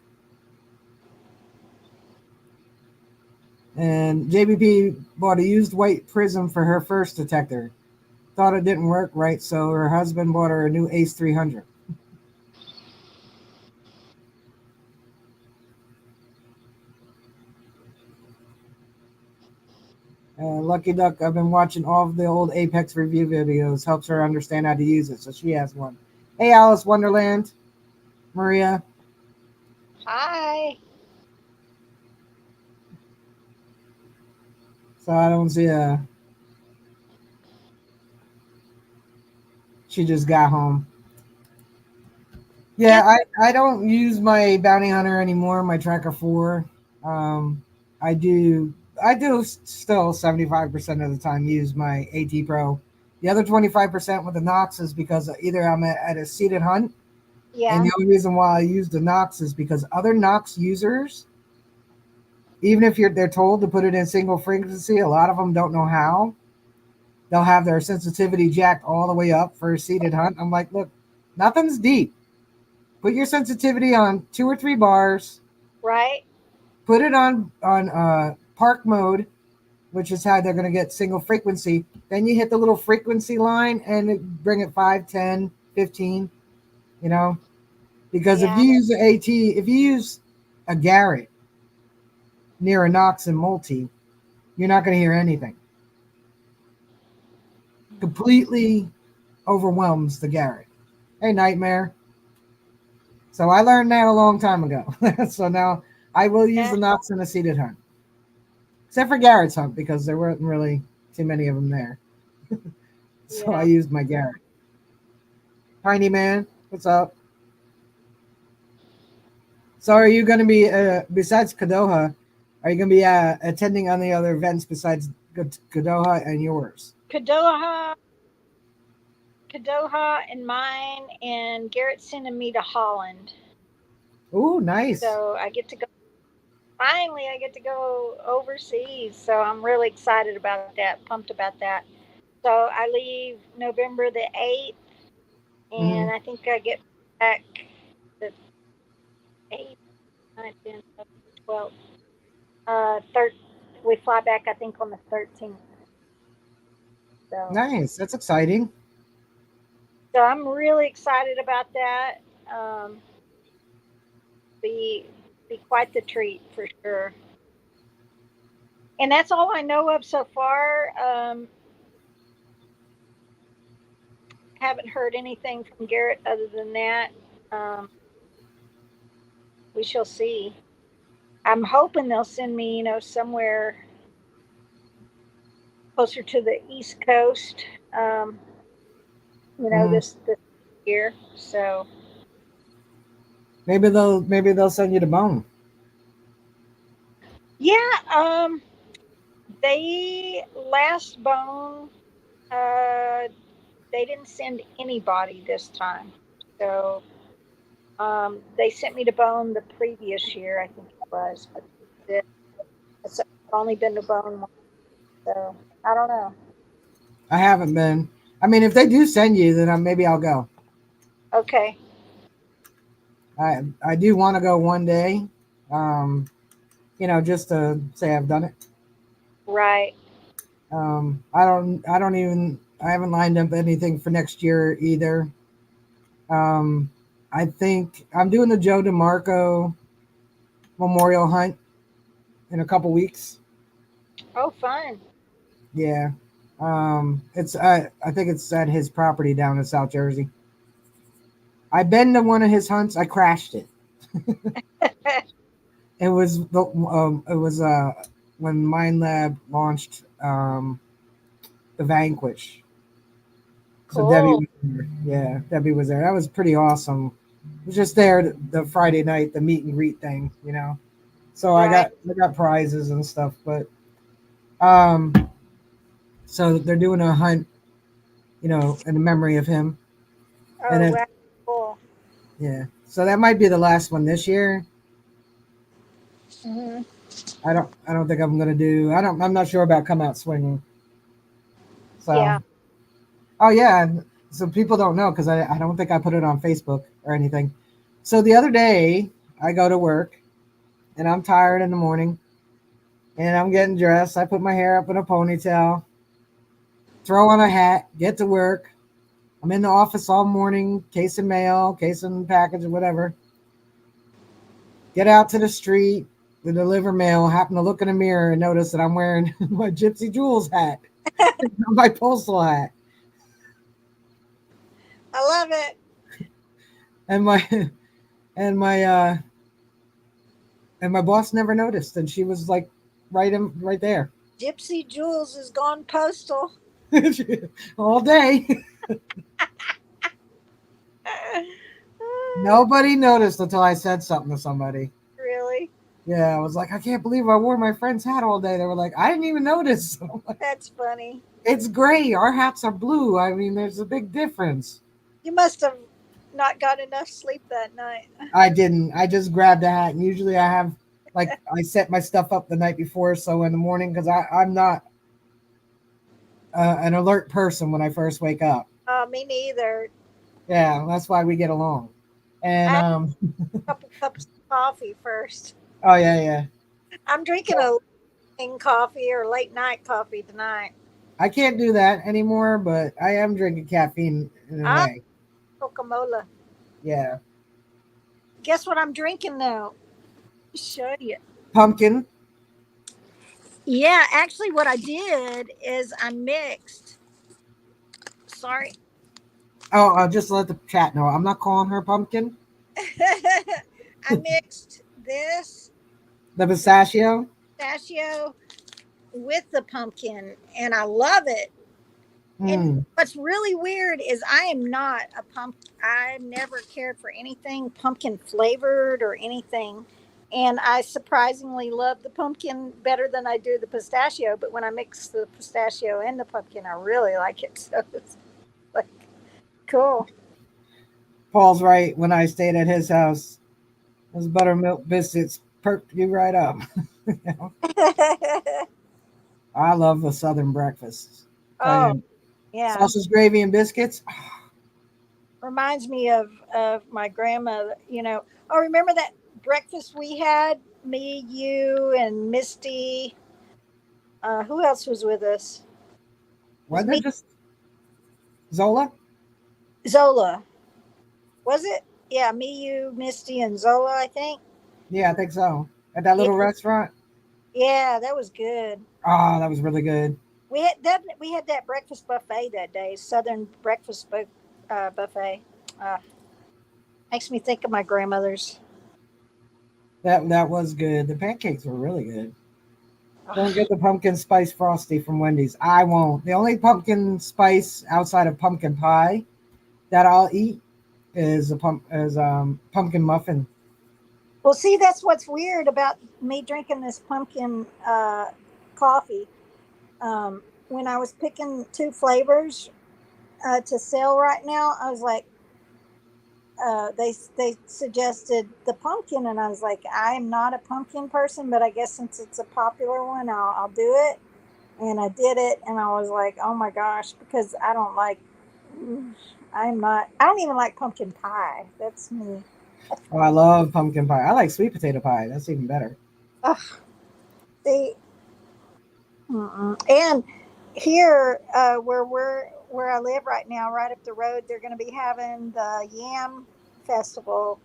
And JBP bought a used white prism for her first detector. Thought it didn't work right, so her husband bought her a new Ace 300. Lucky Duck, I've been watching all of the old Apex review videos. Helps her understand how to use it, so she has one. Hey, Alice Wonderland, Maria. Hi. So I don't see a. She just got home. Yeah, I don't use my Bounty Hunter anymore. My Tracker 4. I do still 75% of the time use my AT Pro. The other 25% with the Nox is because either I'm at a seated hunt, and Yeah. the only reason why I use the Nox is because other Nox users, even if they're told to put it in single frequency, a lot of them don't know how. They'll have their sensitivity jacked all the way up for a seated hunt. I'm like, look, nothing's deep. Put your sensitivity on 2 or 3 bars. Right. Put it on park mode, which is how they're going to get single frequency. Then you hit the little frequency line and bring it 5, 10, 15, because if Yeah. you use an AT, if you use a Garrett near a Knox and multi, you're not going to hear anything. Completely overwhelms the Garrett. Hey, Nightmare. So I learned that a long time ago. So now I will use the Knox in a seated hunt. Except for Garrett's hunt, because there weren't really too many of them there. So I used my Garrett. Tiny Man, what's up? So are you going to be, besides Kadoha, are you going to be attending on the other events besides Kadoha and yours? Kadoha and mine, and Garrett sending me to Holland. Ooh, nice. So I get to go. Finally, I get to go overseas. So I'm really excited about that, pumped about that. So I leave November the 8th, and I think I get back the 8th, 9th, 10th, 12th. We fly back, I think, on the 13th. So, Nice. That's exciting. so I'm really excited about that. Um, be quite the treat for sure. And that's all I know of so far. Haven't heard anything from Garrett other than that. Um, we shall see. I'm hoping they'll send me, somewhere closer to the East Coast. Mhm. This year. So Maybe they'll send you to Bone. yeah, they last bone. Uh, they didn't send anybody this time. So they sent me to Bone the previous year, I think it was, but it's only been to Bone once. So I don't know. I haven't been. I mean, if they do send you, then maybe I'll go. Okay. I do want to go one day, um, just to say I've done it. Right. I haven't lined up anything for next year either. Um, I think I'm doing the Joe DeMarco Memorial Hunt in a couple weeks. Oh, fun. Yeah. I think it's at his property down in South Jersey. I've been to one of his hunts. I crashed it. It was when Mind Lab launched the Vanquish. So Debbie Cool. was there. Yeah, Debbie was there. That was pretty awesome. It was just there the Friday night, the meet and greet thing. So Right. I got prizes and stuff, but um so they're doing a hunt, in memory of him. And Oh, then wow. Cool. yeah. So that might be the last one this year. Hmm. I don't think I'm gonna do I'm not sure about come out swinging. So Yeah. oh yeah, so people don't know because I don't think I put it on Facebook or anything. So the other day I go to work and I'm tired in the morning and I'm getting dressed. I put my hair up in a ponytail, throw on a hat, get to work. I'm in the office all morning, casing mail, casing package or whatever. Get out to the street to deliver mail. Happen to look in the mirror and notice that I'm wearing my Gypsy Jules hat, my postal hat, I love it. and my and my and my boss never noticed, and she was like right there Gypsy Jules has gone postal. all day. Nobody noticed until I said something to somebody. Really? Yeah, I was like, I can't believe I wore my friend's hat all day. They were like, I didn't even notice. I'm like, That's funny. it's gray. Our hats are blue. I mean, there's a big difference. You must have not got enough sleep that night. I didn't. I just grabbed a hat, and usually I have I set my stuff up the night before, so in the morning because I'm not an alert person when I first wake up. Me neither. Yeah, that's why we get along. And I had a couple cups of coffee first. oh yeah. I'm drinking a evening coffee or late night coffee tonight. I can't do that anymore, but I am drinking caffeine in a I'm way. Coca-Cola. Yeah. Guess what I'm drinking though? Show you. Pumpkin. Yeah, actually, what I did is I mixed. Sorry. Oh, I'll just let the chat know. I'm not calling her pumpkin. I mixed this The pistachio. pistachio with the pumpkin, and I love it. And Mm. what's really weird is I am not a pumpkin. I've never cared for anything pumpkin flavored or anything. And I surprisingly love the pumpkin better than I do the pistachio. But when I mix the pistachio and the pumpkin, I really like it. So it's like cool. Paul's right. When I stayed at his house, those buttermilk biscuits perked you right up. I love a southern breakfast. Tell Oh, you, yeah. sausage gravy and biscuits. Reminds me of my grandmother. Oh, remember that breakfast we had? Me, you, and Misty. Who else was with us? It was Wasn't it me, just Zola? Zola. Was it? Yeah, me, you, Misty, and Zola, I think. Yeah, I think so. At that Yeah, little restaurant. yeah, that was good. Oh, that was really good. We had that breakfast buffet that day, Southern breakfast buffet. Uh, Makes me think of my grandmother's. That was good. The pancakes were really good. Don't get the pumpkin spice frosty from Wendy's. I won't. The only pumpkin spice outside of pumpkin pie that I'll eat is pumpkin muffin. Well, see, that's what's weird about me drinking this pumpkin coffee. When I was picking two flavors to sell right now, I was like, they suggested the pumpkin, and I was like, I'm not a pumpkin person, but I guess since it's a popular one, I'll do it. And I did it, and I was like, oh my gosh, because I don't like, I'm not, I don't even like pumpkin pie. That's me. Oh, I love pumpkin pie. I like sweet potato pie. That's even better. Ugh, see, mm-mm. And here, where I live right now, right up the road, they're going to be having the Yam Festival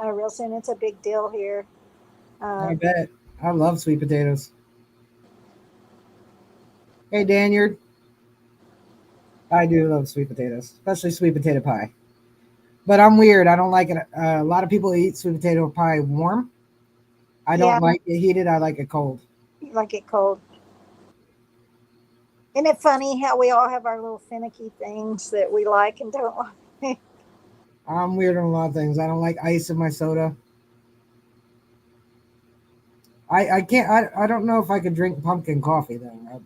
real soon. It's a big deal here. I Um, bet. I love sweet potatoes. Hey, Danyard. I do love sweet potatoes, especially sweet potato pie. But I'm weird. I don't like it. A lot of people eat sweet potato pie warm. I yeah, don't like it heated. I like it cold. you like it cold. Isn't it funny how we all have our little finicky things that we like and don't like? I'm weird on a lot of things. I don't like ice in my soda. I can't. I don't know if I could drink pumpkin coffee though.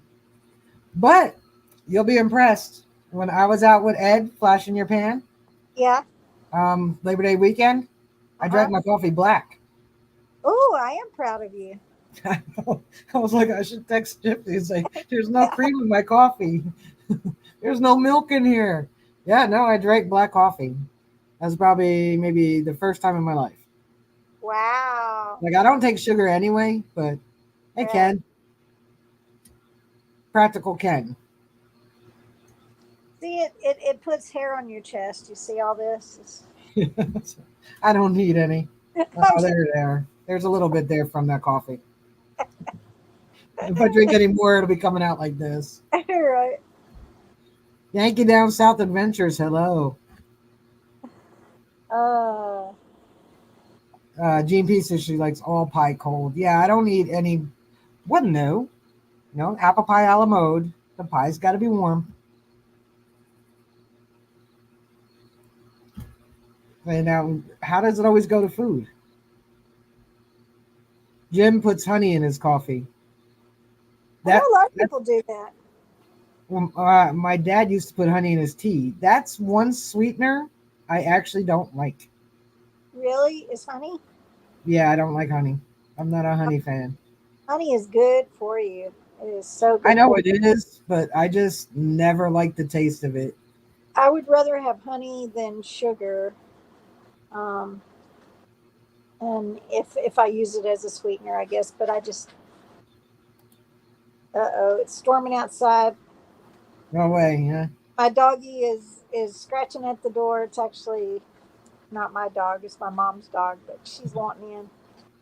But you'll be impressed. When I was out with Ed, flashing your pan, Yeah. Labor Day weekend, I Uh-huh. drank my coffee black. Oh, I am proud of you. I was like, I should text Gypsy and say, "There's no cream in my coffee. There's no milk in here." Yeah, no, I drank black coffee. That's probably maybe the first time in my life. Wow. Like I don't take sugar anyway, but I Right. can. Practical Ken. See, it puts hair on your chest. You see all this? I don't need any. I'm Oh, just there they are. There's a little bit there from that coffee. If I drink any more, it'll be coming out like this. right. Yankee Down South Adventures. Hello. Uh, Jean P says she likes all pie cold. Yeah, I don't need any. What no? No, apple pie a la mode. The pie's got to be warm. And now, how does it always go to food? Jim puts honey in his coffee. I know That a lot of that's people do that. my dad used to put honey in his tea. That's one sweetener I actually don't like. Really? Is honey? Yeah, I don't like honey. I'm not a honey fan. Honey is good for you. It is so I good know for it you. is, but I just never like the taste of it. I would rather have honey than sugar. Um, and if I use it as a sweetener, I guess. But I just, it's storming outside. No way, yeah. My doggie is scratching at the door. It's actually not my dog. It's my mom's dog, but she's wanting in.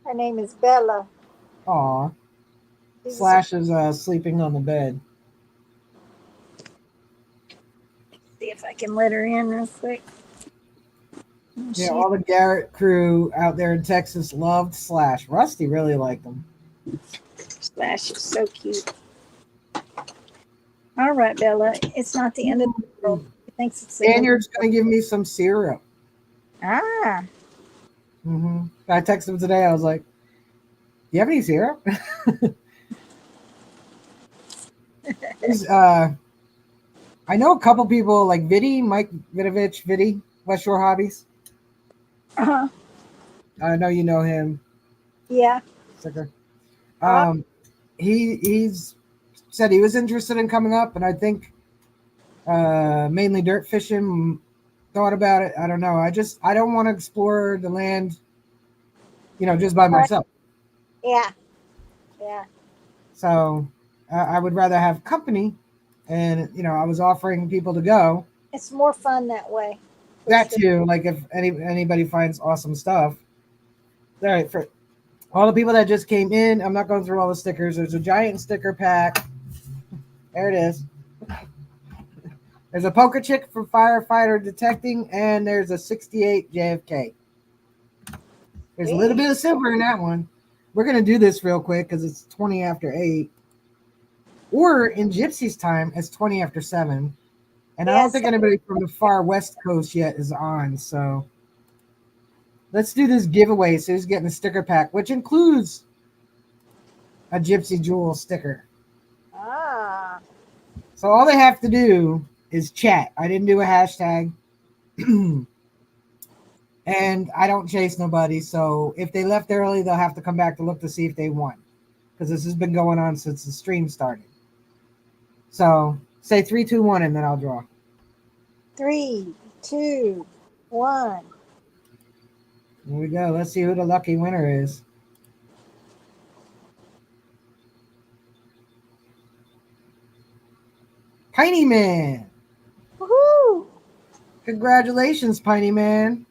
Her name is Bella. Aw. She's a, Slash is sleeping on the bed. see if I can let her in real quick. Yeah, She all the Garrett crew out there in Texas loved Slash. Rusty really liked him. Slash is so cute. All right, Bella. It's not the end of the world. She thinks it's the end. Daniel's gonna give me some syrup. Ah, I texted him today. I was like, "Do you have any syrup?" He's, I know a couple people like Mike Vidovich, West Shore Hobbies. uh-huh. I know you know him. Yeah. Sticker. Uh, He's said he was interested in coming up, and I think mainly dirt fishing. Thought about it. I don't know. I don't want to explore the land, just by myself. yeah. Yeah. So I would rather have company, and I was offering people to go. It's more fun that way. For That sure. too, like if anybody finds awesome stuff. All right, for all the people that just came in, I'm not going through all the stickers. There's a giant sticker pack. There it is. There's a poker chick for firefighter detecting, and there's a 68 JFK. There's a little bit of silver in that one. We're going to do this real quick because it's 20 after 8. Or in Gypsy's time, it's 20 after 7. And I don't think anybody from the far west coast yet is on. So let's do this giveaway. So who's getting a sticker pack, which includes a Gypsy Jewel sticker. Ah. So all they have to do is chat. I didn't do a hashtag. And I don't chase nobody. So if they left early, they'll have to come back to look to see if they won. Because this has been going on since the stream started. So say 3, 2, 1, and then I'll draw. 3, 2, 1. Here we go. Let's see who the lucky winner is. Piney Man. Woohoo! Congratulations, Piney Man.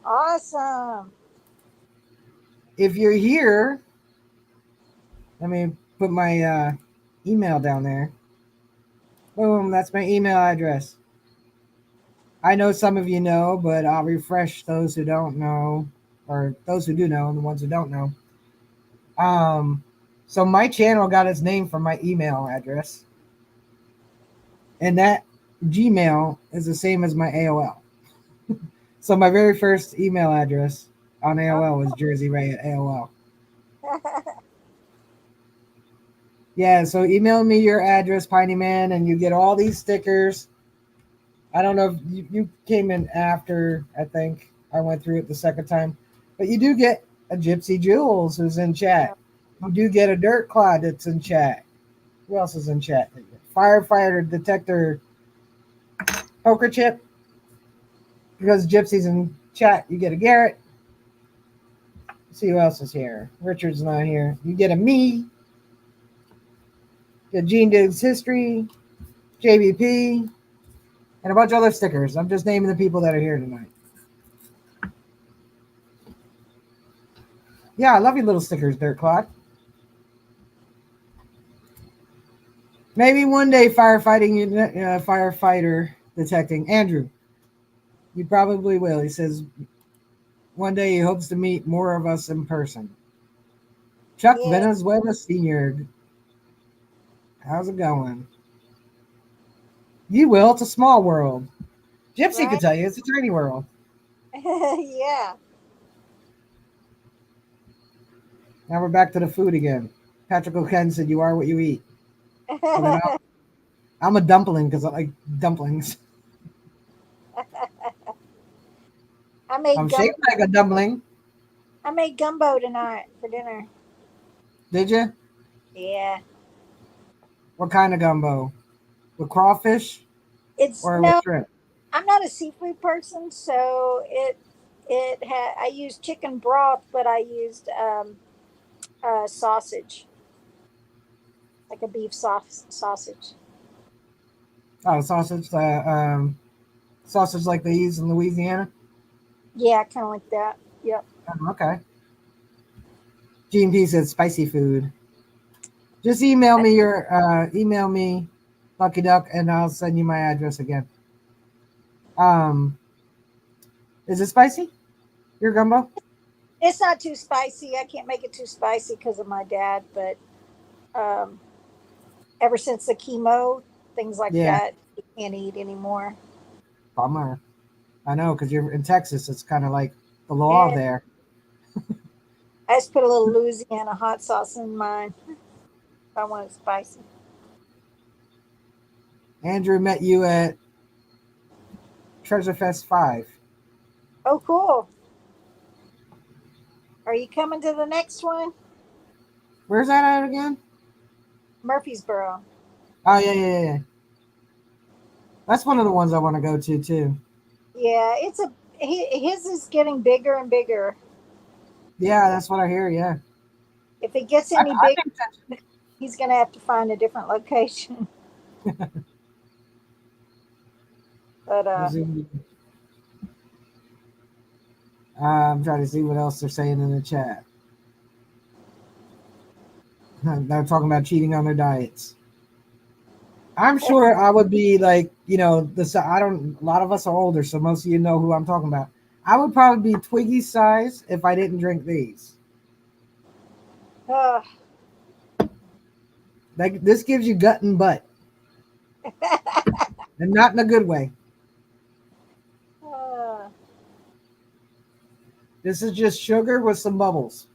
Awesome. If you're here, let me put my email down there. Boom, that's my email address. I know some of you know, but I'll refresh those who don't know, or those who do know and the ones who don't know. So my channel got its name from my email address. And that Gmail is the same as my AOL. So my very first email address on AOL was JerseyRay at AOL. Yeah, so email me your address, Piney Man, and you get all these stickers. I don't know if you came in after, I think. I went through it the second time. But you do get a Gypsy Jules who's in chat. You do get a Dirt Clod that's in chat. Who else is in chat? Firefighter Detector Poker Chip. Because Gypsy's in chat, you get a Garrett. Let's see who else is here. Richard's not here. You get a me. Get Gene Diggs History, JBP, and a bunch of other stickers. I'm just naming the people that are here tonight. Yeah, I love your little stickers, Dirt Clod. Maybe one day firefighter detecting. Andrew, you probably will. He says one day he hopes to meet more of us in person. Chuck Venezuela Sr. How's it going? You will. It's a small world. Gypsy could tell you it's a tiny world. Yeah. Now we're back to the food again. Patrick O'Ken said, "You are what you eat." I'm a dumpling because I like dumplings. I'm shaped like a dumpling. I made gumbo tonight for dinner. Did you? Yeah. What kind of gumbo? With crawfish? Or with shrimp? I'm not a seafood person, so I used chicken broth, but I used sausage, like a beef sausage. Oh, sausage. Sausage like they use in Louisiana. Yeah, kind of like that. Yep. Okay. Gene P said spicy food. Just email me Lucky Duck, and I'll send you my address again. Is it spicy? Your gumbo? It's not too spicy. I can't make it too spicy because of my dad, but ever since the chemo, things like that, you can't eat anymore. Bummer. I know, because you're in Texas. It's kind of like the law there. I just put a little Louisiana hot sauce in mine if I want it spicy. Andrew met you at Treasure Fest 5. Oh, cool. Are you coming to the next one? Where's that at again? Murfreesboro. Oh, yeah. That's one of the ones I want to go to, too. Yeah, his is getting bigger and bigger. Yeah, that's what I hear, yeah. If it gets any bigger, he's going to have to find a different location. But I'm trying to see what else they're saying in the chat. They're talking about cheating on their diets. I'm sure I would be like, a lot of us are older, so most of you know who I'm talking about. I would probably be Twiggy size if I didn't drink these. Uh, Like this gives you gut and butt, and not in a good way. uh, This is just sugar with some bubbles.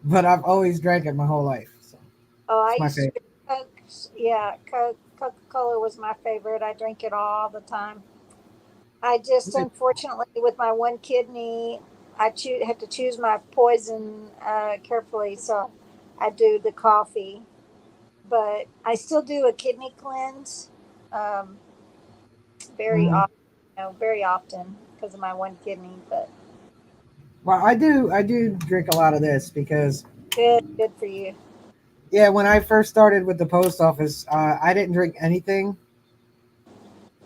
But I've always drank it my whole life. So oh, I it's my used to favorite. drink Coke. Yeah, Coca-Cola was my favorite. I drink it all the time. I just, unfortunately, with my one kidney, have to choose my poison carefully. So I do the coffee, but I still do a kidney cleanse um, very Mhm. often, very often because of my one kidney. But Well, I do drink a lot of this because good for you. yeah, when I first started with the post office, I didn't drink anything.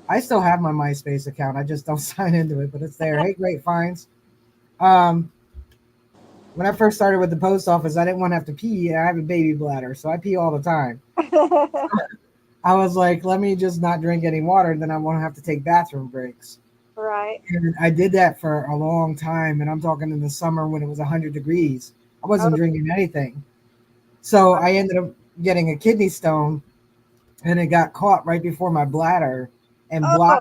I still have my MySpace account. I just don't sign into it, but it's there. Hey, great finds. Um, when I first started with the post office, I didn't want to have to pee. I have a baby bladder, so I pee all the time. I was like, let me just not drink any water, then I won't have to take bathroom breaks. Right. And I did that for a long time, and I'm talking in the summer when it was 100 degrees. I wasn't Oh, drinking anything. So I ended up getting a kidney stone, and it got caught right before my bladder and oh,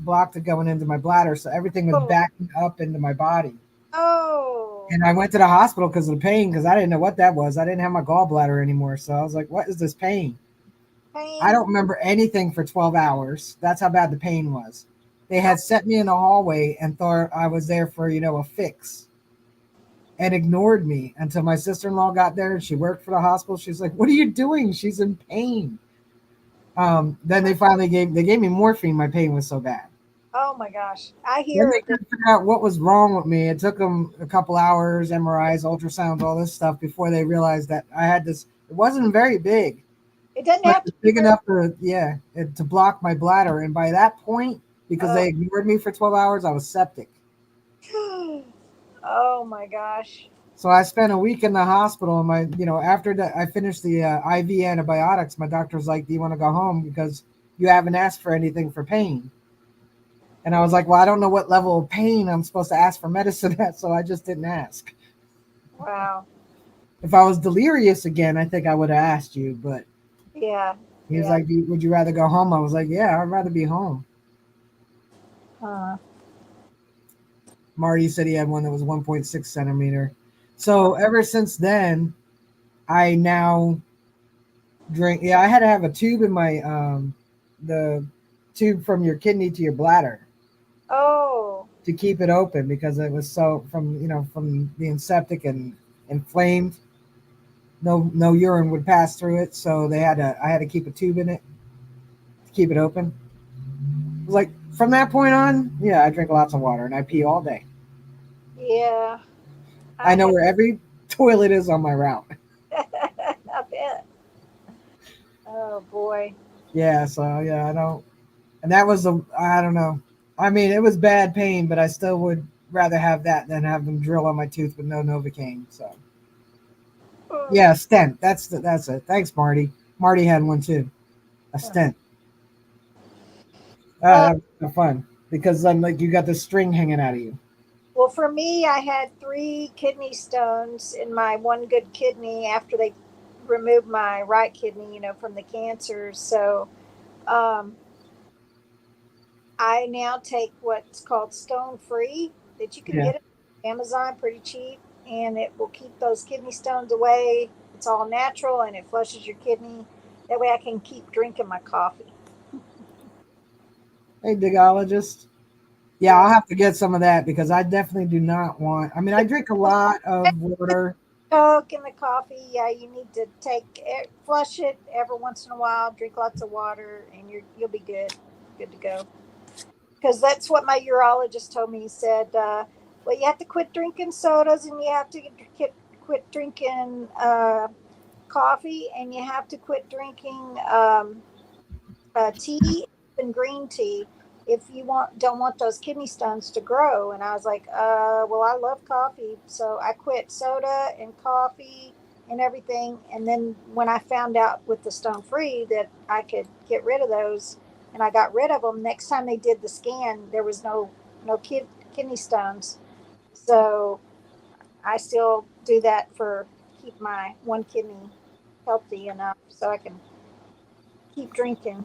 blocked it going into my bladder. So everything was oh, backing up into my body. oh, And I went to the hospital because of the pain because I didn't know what that was. I didn't have my gallbladder anymore. So I was like, what is this pain? I pain. don't remember anything for 12 hours. That's how bad the pain was. They Oh, had set me in the hallway and thought I was there for, a fix and ignored me until my sister in law got there and she worked for the hospital. She's like, what are you doing? She's in pain. Then they finally gave me morphine. My pain was so bad. oh my gosh. I Then hear they that. couldn't figure out what was wrong with me. It took them a couple hours, MRIs, ultrasounds, all this stuff before they realized that I had this. It wasn't very big, It doesn't but have to it's be big very. enough to block my bladder. And by that point, because Oh, they ignored me for 12 hours, I was septic. oh my gosh. So I spent a week in the hospital. And after that, I finished the IV antibiotics. My doctor's like, "Do you want to go home because you haven't asked for anything for pain?" And I was like, "Well, I don't know what level of pain I'm supposed to ask for medicine at, so I just didn't ask." Wow. If I was delirious again, I think I would have asked you. But Yeah. he was Yeah. like, "Would you rather go home?" I was like, "Yeah, I'd rather be home." Uh, Marty said he had one that was 1.6 centimeter. uh, So ever since then, I now drink. Yeah, I had to have a tube in my the tube from your kidney to your bladder oh. to keep it open because it was so from being septic and inflamed. No urine would pass through it, so I had to keep a tube in it to keep it open. It was like from that point on, yeah, I drink lots of water and I pee all day. Yeah. I I know have. where every toilet is on my route. I bet. Oh boy. Yeah, so yeah, I don't. And that was I don't know. I mean, it was bad pain, but I still would rather have that than have them drill on my tooth with no Novocaine. So Oh, yeah, stent. That's it. Thanks, Marty. Marty had one too. A stent. uh, That was fun because then like you got the string hanging out of you. well, for me, I had 3 kidney stones in my one good kidney after they removed my right kidney, from the cancer. So, um, I now take what's called stone free that you can Yeah. get it on Amazon pretty cheap, and it will keep those kidney stones away. It's all natural and it flushes your kidney. That way I can keep drinking my coffee. Hey, digologist. Yeah, Yeah. I'll have to get some of that because I definitely do not want. I mean, I drink a lot of water. Coke in the coffee. Yeah, you need to flush it every once in a while. Drink lots of water, and you'll be good to go. Because that's what my urologist told me. He said, "Well, you have to quit drinking sodas, and you have to quit drinking coffee, and you have to quit drinking tea and green tea if you don't want those kidney stones to grow." And I was like, well, I love coffee, so I quit soda and coffee and everything. And then when I found out with the stone free that I could get rid of those, and I got rid of them. Next time they did the scan, there was no kidney stones. So I still do that for keep my one kidney healthy enough so I can keep drinking.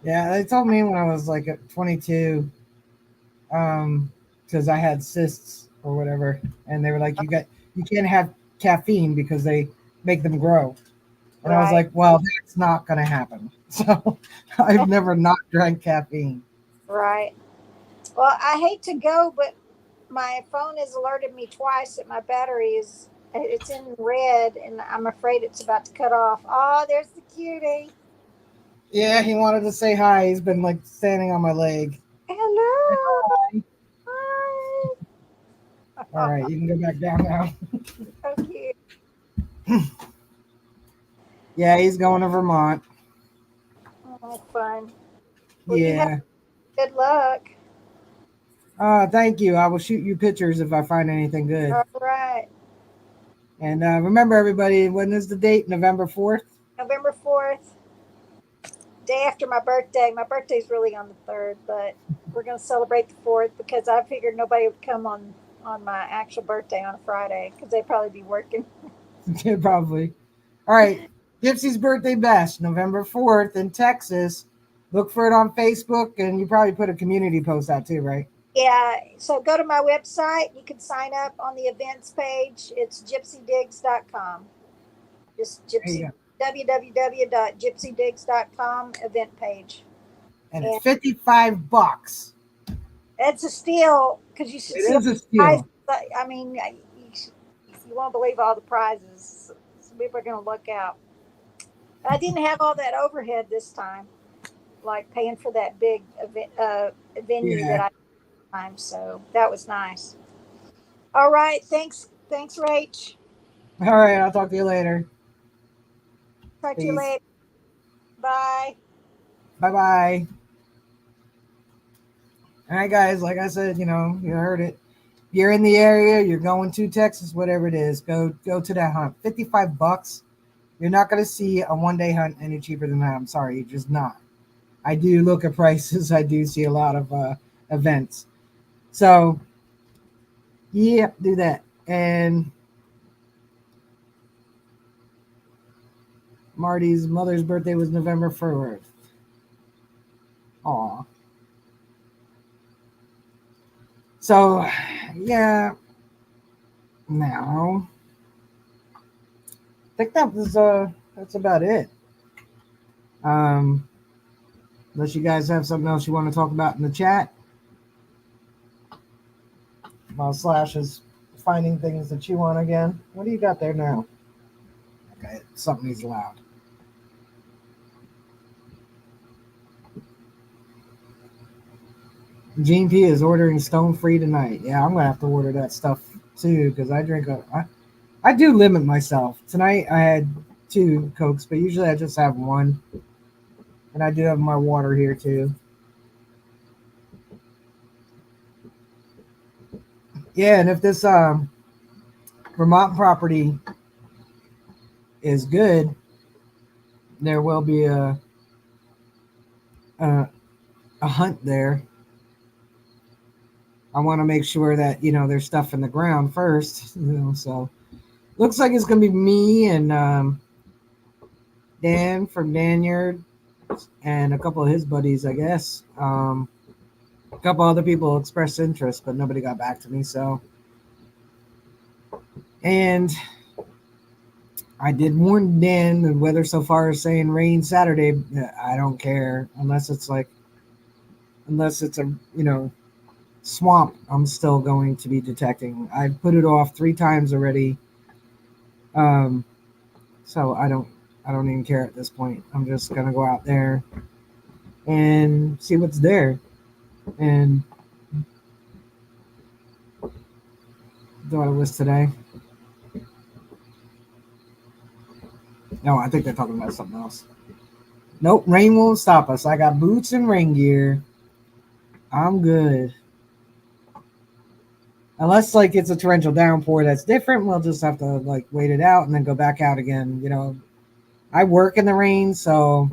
Yeah, they told me when I was like at 22, because I had cysts or whatever, and they were like, you can't have caffeine because they make them grow. And I was Right, like, well, that's not going to happen. So I've never not drank caffeine. right. Well, I hate to go, but my phone has alerted me twice that my battery is it's in red, and I'm afraid it's about to cut off. Oh, there's the cutie. Yeah, he wanted to say hi. He's been like standing on my leg. Hello. Hi. All right, you can go back down now. So cute. Yeah, he's going to Vermont. Oh, fun. Well, you have Yeah. good luck. Thank you. I will shoot you pictures if I find anything good. All right. And remember, everybody, when is the date? November 4th? November 4th, day after my birthday. My birthday's really on the 3rd, but we're going to celebrate the 4th because I figured nobody would come on my actual birthday on a Friday because they'd probably be working. Yeah, probably. All right. Gypsy's Birthday Bash, November 4th in Texas. Look for it on Facebook, and you probably put a community post out too, right? Yeah, so go to my website. You can sign up on the events page. It's gypsydigs.com. Just There you gypsy go. www.gypsydigs.com event page. And it's And $55. it's a steal because you should It see all is a the prizes. steal. I mean, you won't believe all the prizes. So people are going to look out. I didn't have all that overhead this time, like paying for that big event, venue Yeah. that I time. So that was nice. All right. Thanks, Rach. All right. I'll talk to you later. Talk to you Peace. later. Bye. Bye bye. All right, guys. Like I said, you heard it. If you're in the area, you're going to Texas, whatever it is, go to that hunt. $55. You're not going to see a 1 day hunt any cheaper than that. I'm sorry, you're just not. I do look at prices. I do see a lot of events. So, yeah, do that. And Marty's mother's birthday was November 1st. Aw. So, yeah. Now, I think that's about it. Unless you guys have something else you want to talk about in the chat, while Slash is finding things to chew on again. What do you got there now? Okay, something's loud. Gene P is ordering Stone Free tonight. Yeah, I'm gonna have to order that stuff too because I do limit myself. Tonight I had 2 Cokes, but usually I just have 1. And I do have my water here too. Yeah, and if this Vermont property is good, there will be a hunt there. I want to make sure that there's stuff in the ground first. So looks like it's gonna be me and Dan from Danyard and a couple of his buddies, I guess. A couple other people expressed interest, but nobody got back to me. So, and I did warn Dan the weather so far is saying rain Saturday. I don't care unless it's a swamp. I'm still going to be detecting. I've put it off 3 times already. So I don't even care at this point. I'm just gonna go out there and see what's there and thought it was today. No, I think they're talking about something else. Nope, rain won't stop us. I got boots and rain gear. I'm good. Unless it's a torrential downpour that's different, we'll just have to wait it out and then go back out again. I work in the rain, so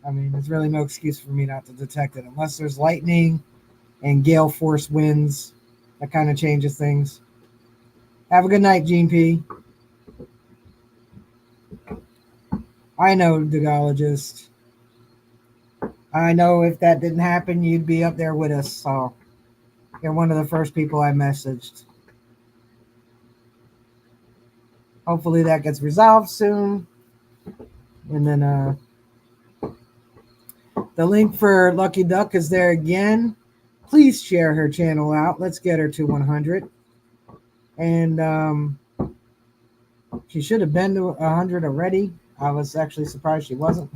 I mean, there's really no excuse for me not to detect it unless there's lightning and gale force winds. That kind of changes things. Have a good night, Gene P. I know, Dogologist. I know if that didn't happen, you'd be up there with us. So you're one of the first people I messaged. Hopefully that gets resolved soon. And then the link for Lucky Duck is there again. Please share her channel out. Let's get her to 100. And she should have been to 100 already. I was actually surprised she wasn't.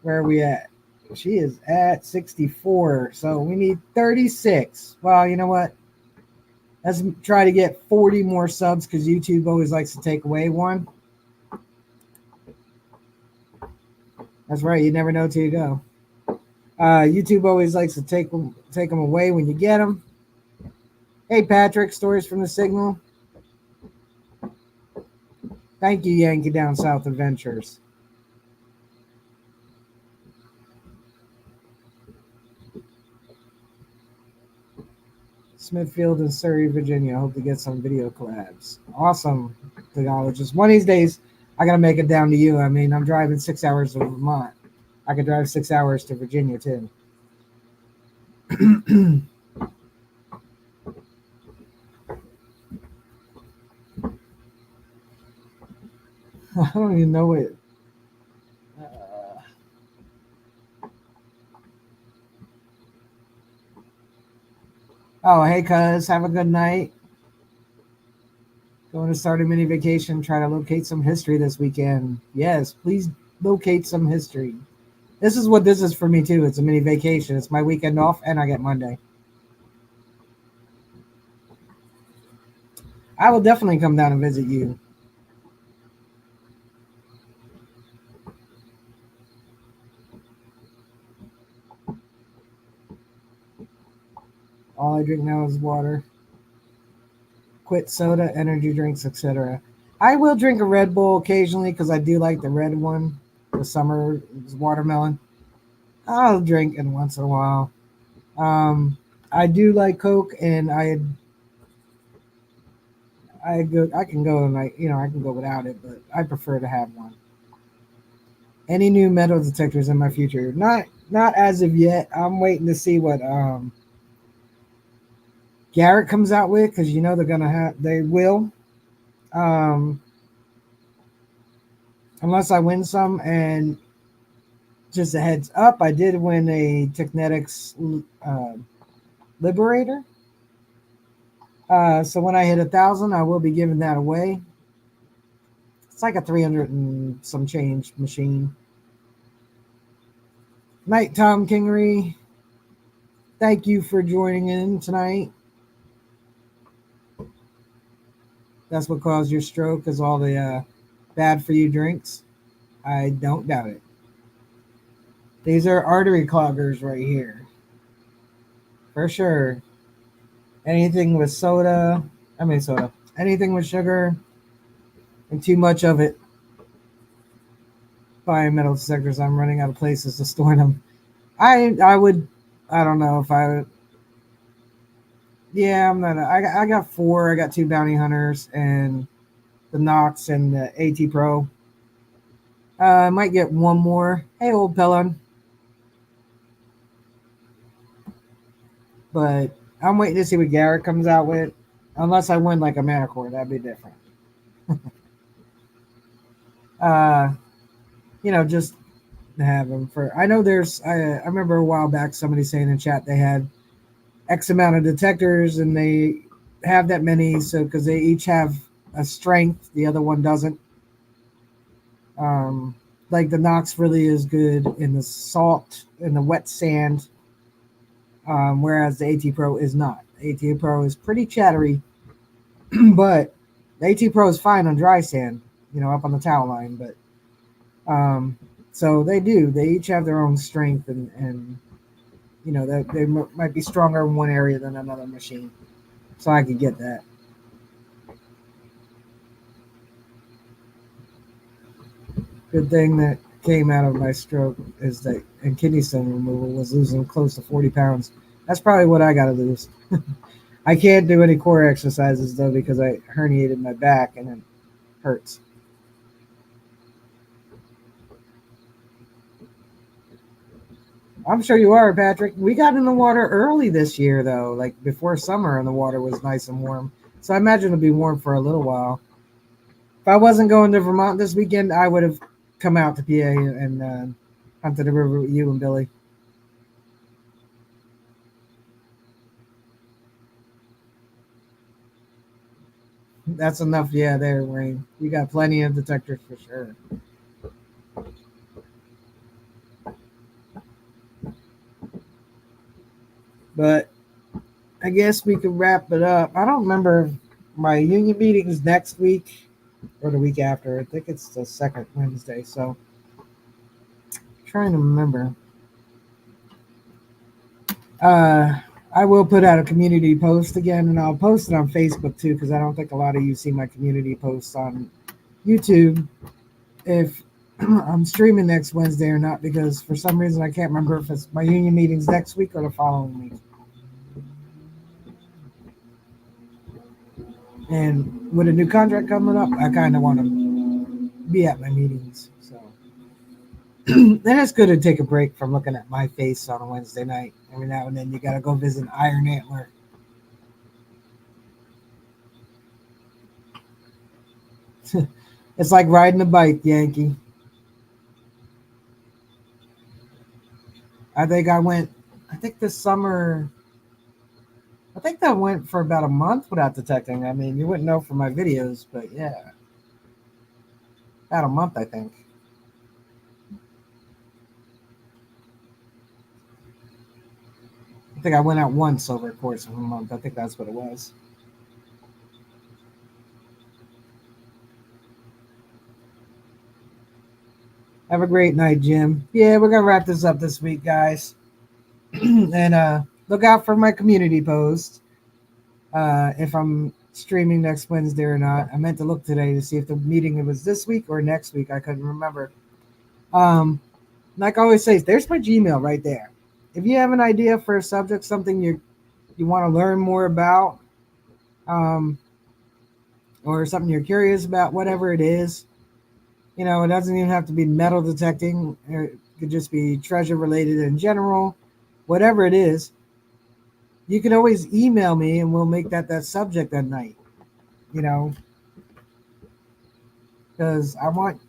Where are we at? She is at 64. So we need 36. Well, you know what? Let's try to get 40 more subs because YouTube always likes to take away one. That's right. You never know till you go. YouTube always likes to take them away when you get them. Hey, Patrick, Stories from the Signal. Thank you, Yankee Down South Adventures. Smithfield and Surrey, Virginia. I hope to get some video collabs. Awesome, technologist. One of these days, I got to make it down to you. I mean, I'm driving 6 hours to Vermont. I could drive 6 hours to Virginia, too. I don't even know it. Oh, hey, cuz. Have a good night. Going to start a mini vacation. Try to locate some history this weekend. Yes, please locate some history. This is what this is for me, too. It's a mini vacation. It's my weekend off, and I get Monday. I will definitely come down and visit you. All I drink now is water. Quit soda, energy drinks, etc. I will drink a Red Bull occasionally because I do like the red one. The summer watermelon. I'll drink it once in a while. I do like Coke, and I can go and I can go without it, but I prefer to have one. Any new metal detectors in my future? Not as of yet. I'm waiting to see what Garrett comes out with, because they will. Unless I win some. And just a heads up, I did win a Technetics Liberator. So when I hit 1,000, I will be giving that away. It's like a 300 and some change machine. Night, Tom Kingery. Thank you for joining in tonight. That's what caused your stroke, is all the bad for you drinks. I don't doubt it. These are artery cloggers right here. For sure. Anything with anything with sugar and too much of it. Buying metal detectors, I'm running out of places to store them. I don't know if I would. Yeah, I'm not. I got 4. I got 2 bounty hunters and the Nox and the AT Pro. I might get one more. Hey, old Pellon. But I'm waiting to see what Garrett comes out with. Unless I win like a Manicore, that'd be different. Just to have them for. I know I remember a while back somebody saying in chat they had X amount of detectors and they have that many, so because they each have a strength, the other one doesn't. Like the Nox really is good in the salt, in the wet sand, whereas the AT Pro is not. The AT Pro is pretty chattery, but the AT Pro is fine on dry sand, up on the towel line. But so they each have their own strength, and that they might be stronger in one area than another machine. So I could get that. Good thing that came out of my stroke is that, and kidney stone removal was losing close to 40 pounds. That's probably what I got to lose. I can't do any core exercises though because I herniated my back and it hurts. I'm sure you are, Patrick. We got in the water early this year though, like before summer, and the water was nice and warm. So I imagine it'll be warm for a little while. If I wasn't going to Vermont this weekend, I would have come out to PA and hunted the river with you and Billy. That's enough, yeah, there, Wayne. You got plenty of detectors for sure. But I guess we could wrap it up. I don't remember my union meetings next week or the week after. I think it's the second Wednesday. So I'm trying to remember. I will put out a community post again, and I'll post it on Facebook too, because I don't think a lot of you see my community posts on YouTube if I'm streaming next Wednesday or not, because for some reason I can't remember if it's my union meetings next week or the following week. And with a new contract coming up, I kind of want to be at my meetings. So then it's good to take a break from looking at my face on a Wednesday night. Every now and then you got to go visit Iron Antler. It's like riding a bike, Yankee. I think this summer, I think that went for about a month without detecting. I mean, you wouldn't know from my videos, but yeah. About a month, I think. I think I went out once over the course of a month. I think that's what it was. Have a great night, Jim. Yeah, we're going to wrap this up this week, guys. And look out for my community post. If I'm streaming next Wednesday or not. I meant to look today to see if the meeting was this week or next week. I couldn't remember. Like I always say, there's my Gmail right there. If you have an idea for a subject, something you want to learn more about, or something you're curious about, whatever it is, it doesn't even have to be metal detecting. It could just be treasure related in general. Whatever it is, you can always email me and we'll make that subject that night. Because I want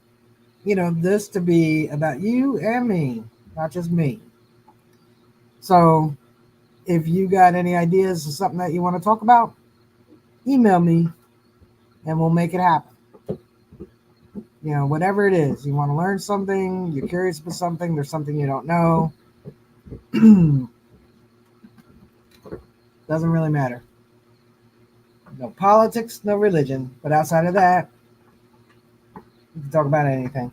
this to be about you and me, not just me. So if you got any ideas or something that you want to talk about, email me and we'll make it happen. Whatever it is, you want to learn something, you're curious about something, there's something you don't know. Doesn't really matter. No politics, no religion. But outside of that, you can talk about anything.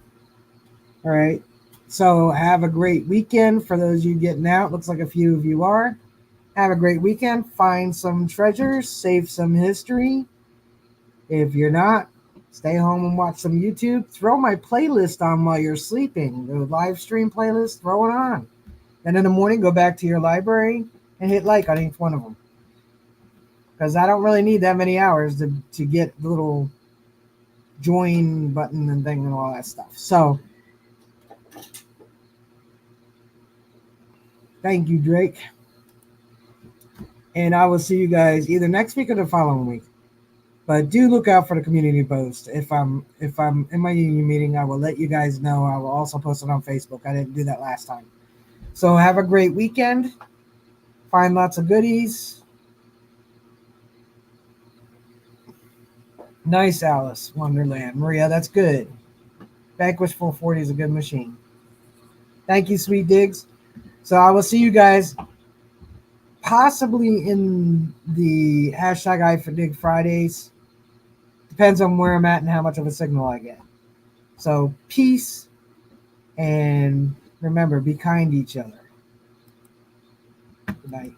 All right. So have a great weekend for those of you getting out. Looks like a few of you are. Have a great weekend. Find some treasures. Save some history. If you're not, stay home and watch some YouTube. Throw my playlist on while you're sleeping. The live stream playlist, throw it on. And in the morning, go back to your library and hit like on each one of them. Because I don't really need that many hours to get the little join button and thing and all that stuff. So, thank you, Drake. And I will see you guys either next week or the following week. But do look out for the community post. If I'm in my union meeting, I will let you guys know. I will also post it on Facebook. I didn't do that last time. So have a great weekend. Find lots of goodies. Nice, Alice Wonderland. Maria, that's good. Vanquish 440 is a good machine. Thank you, Sweet Diggs. So I will see you guys possibly in the hashtag #IForDig Fridays. Depends on where I'm at and how much of a signal I get. So peace, and remember, be kind to each other. Good night.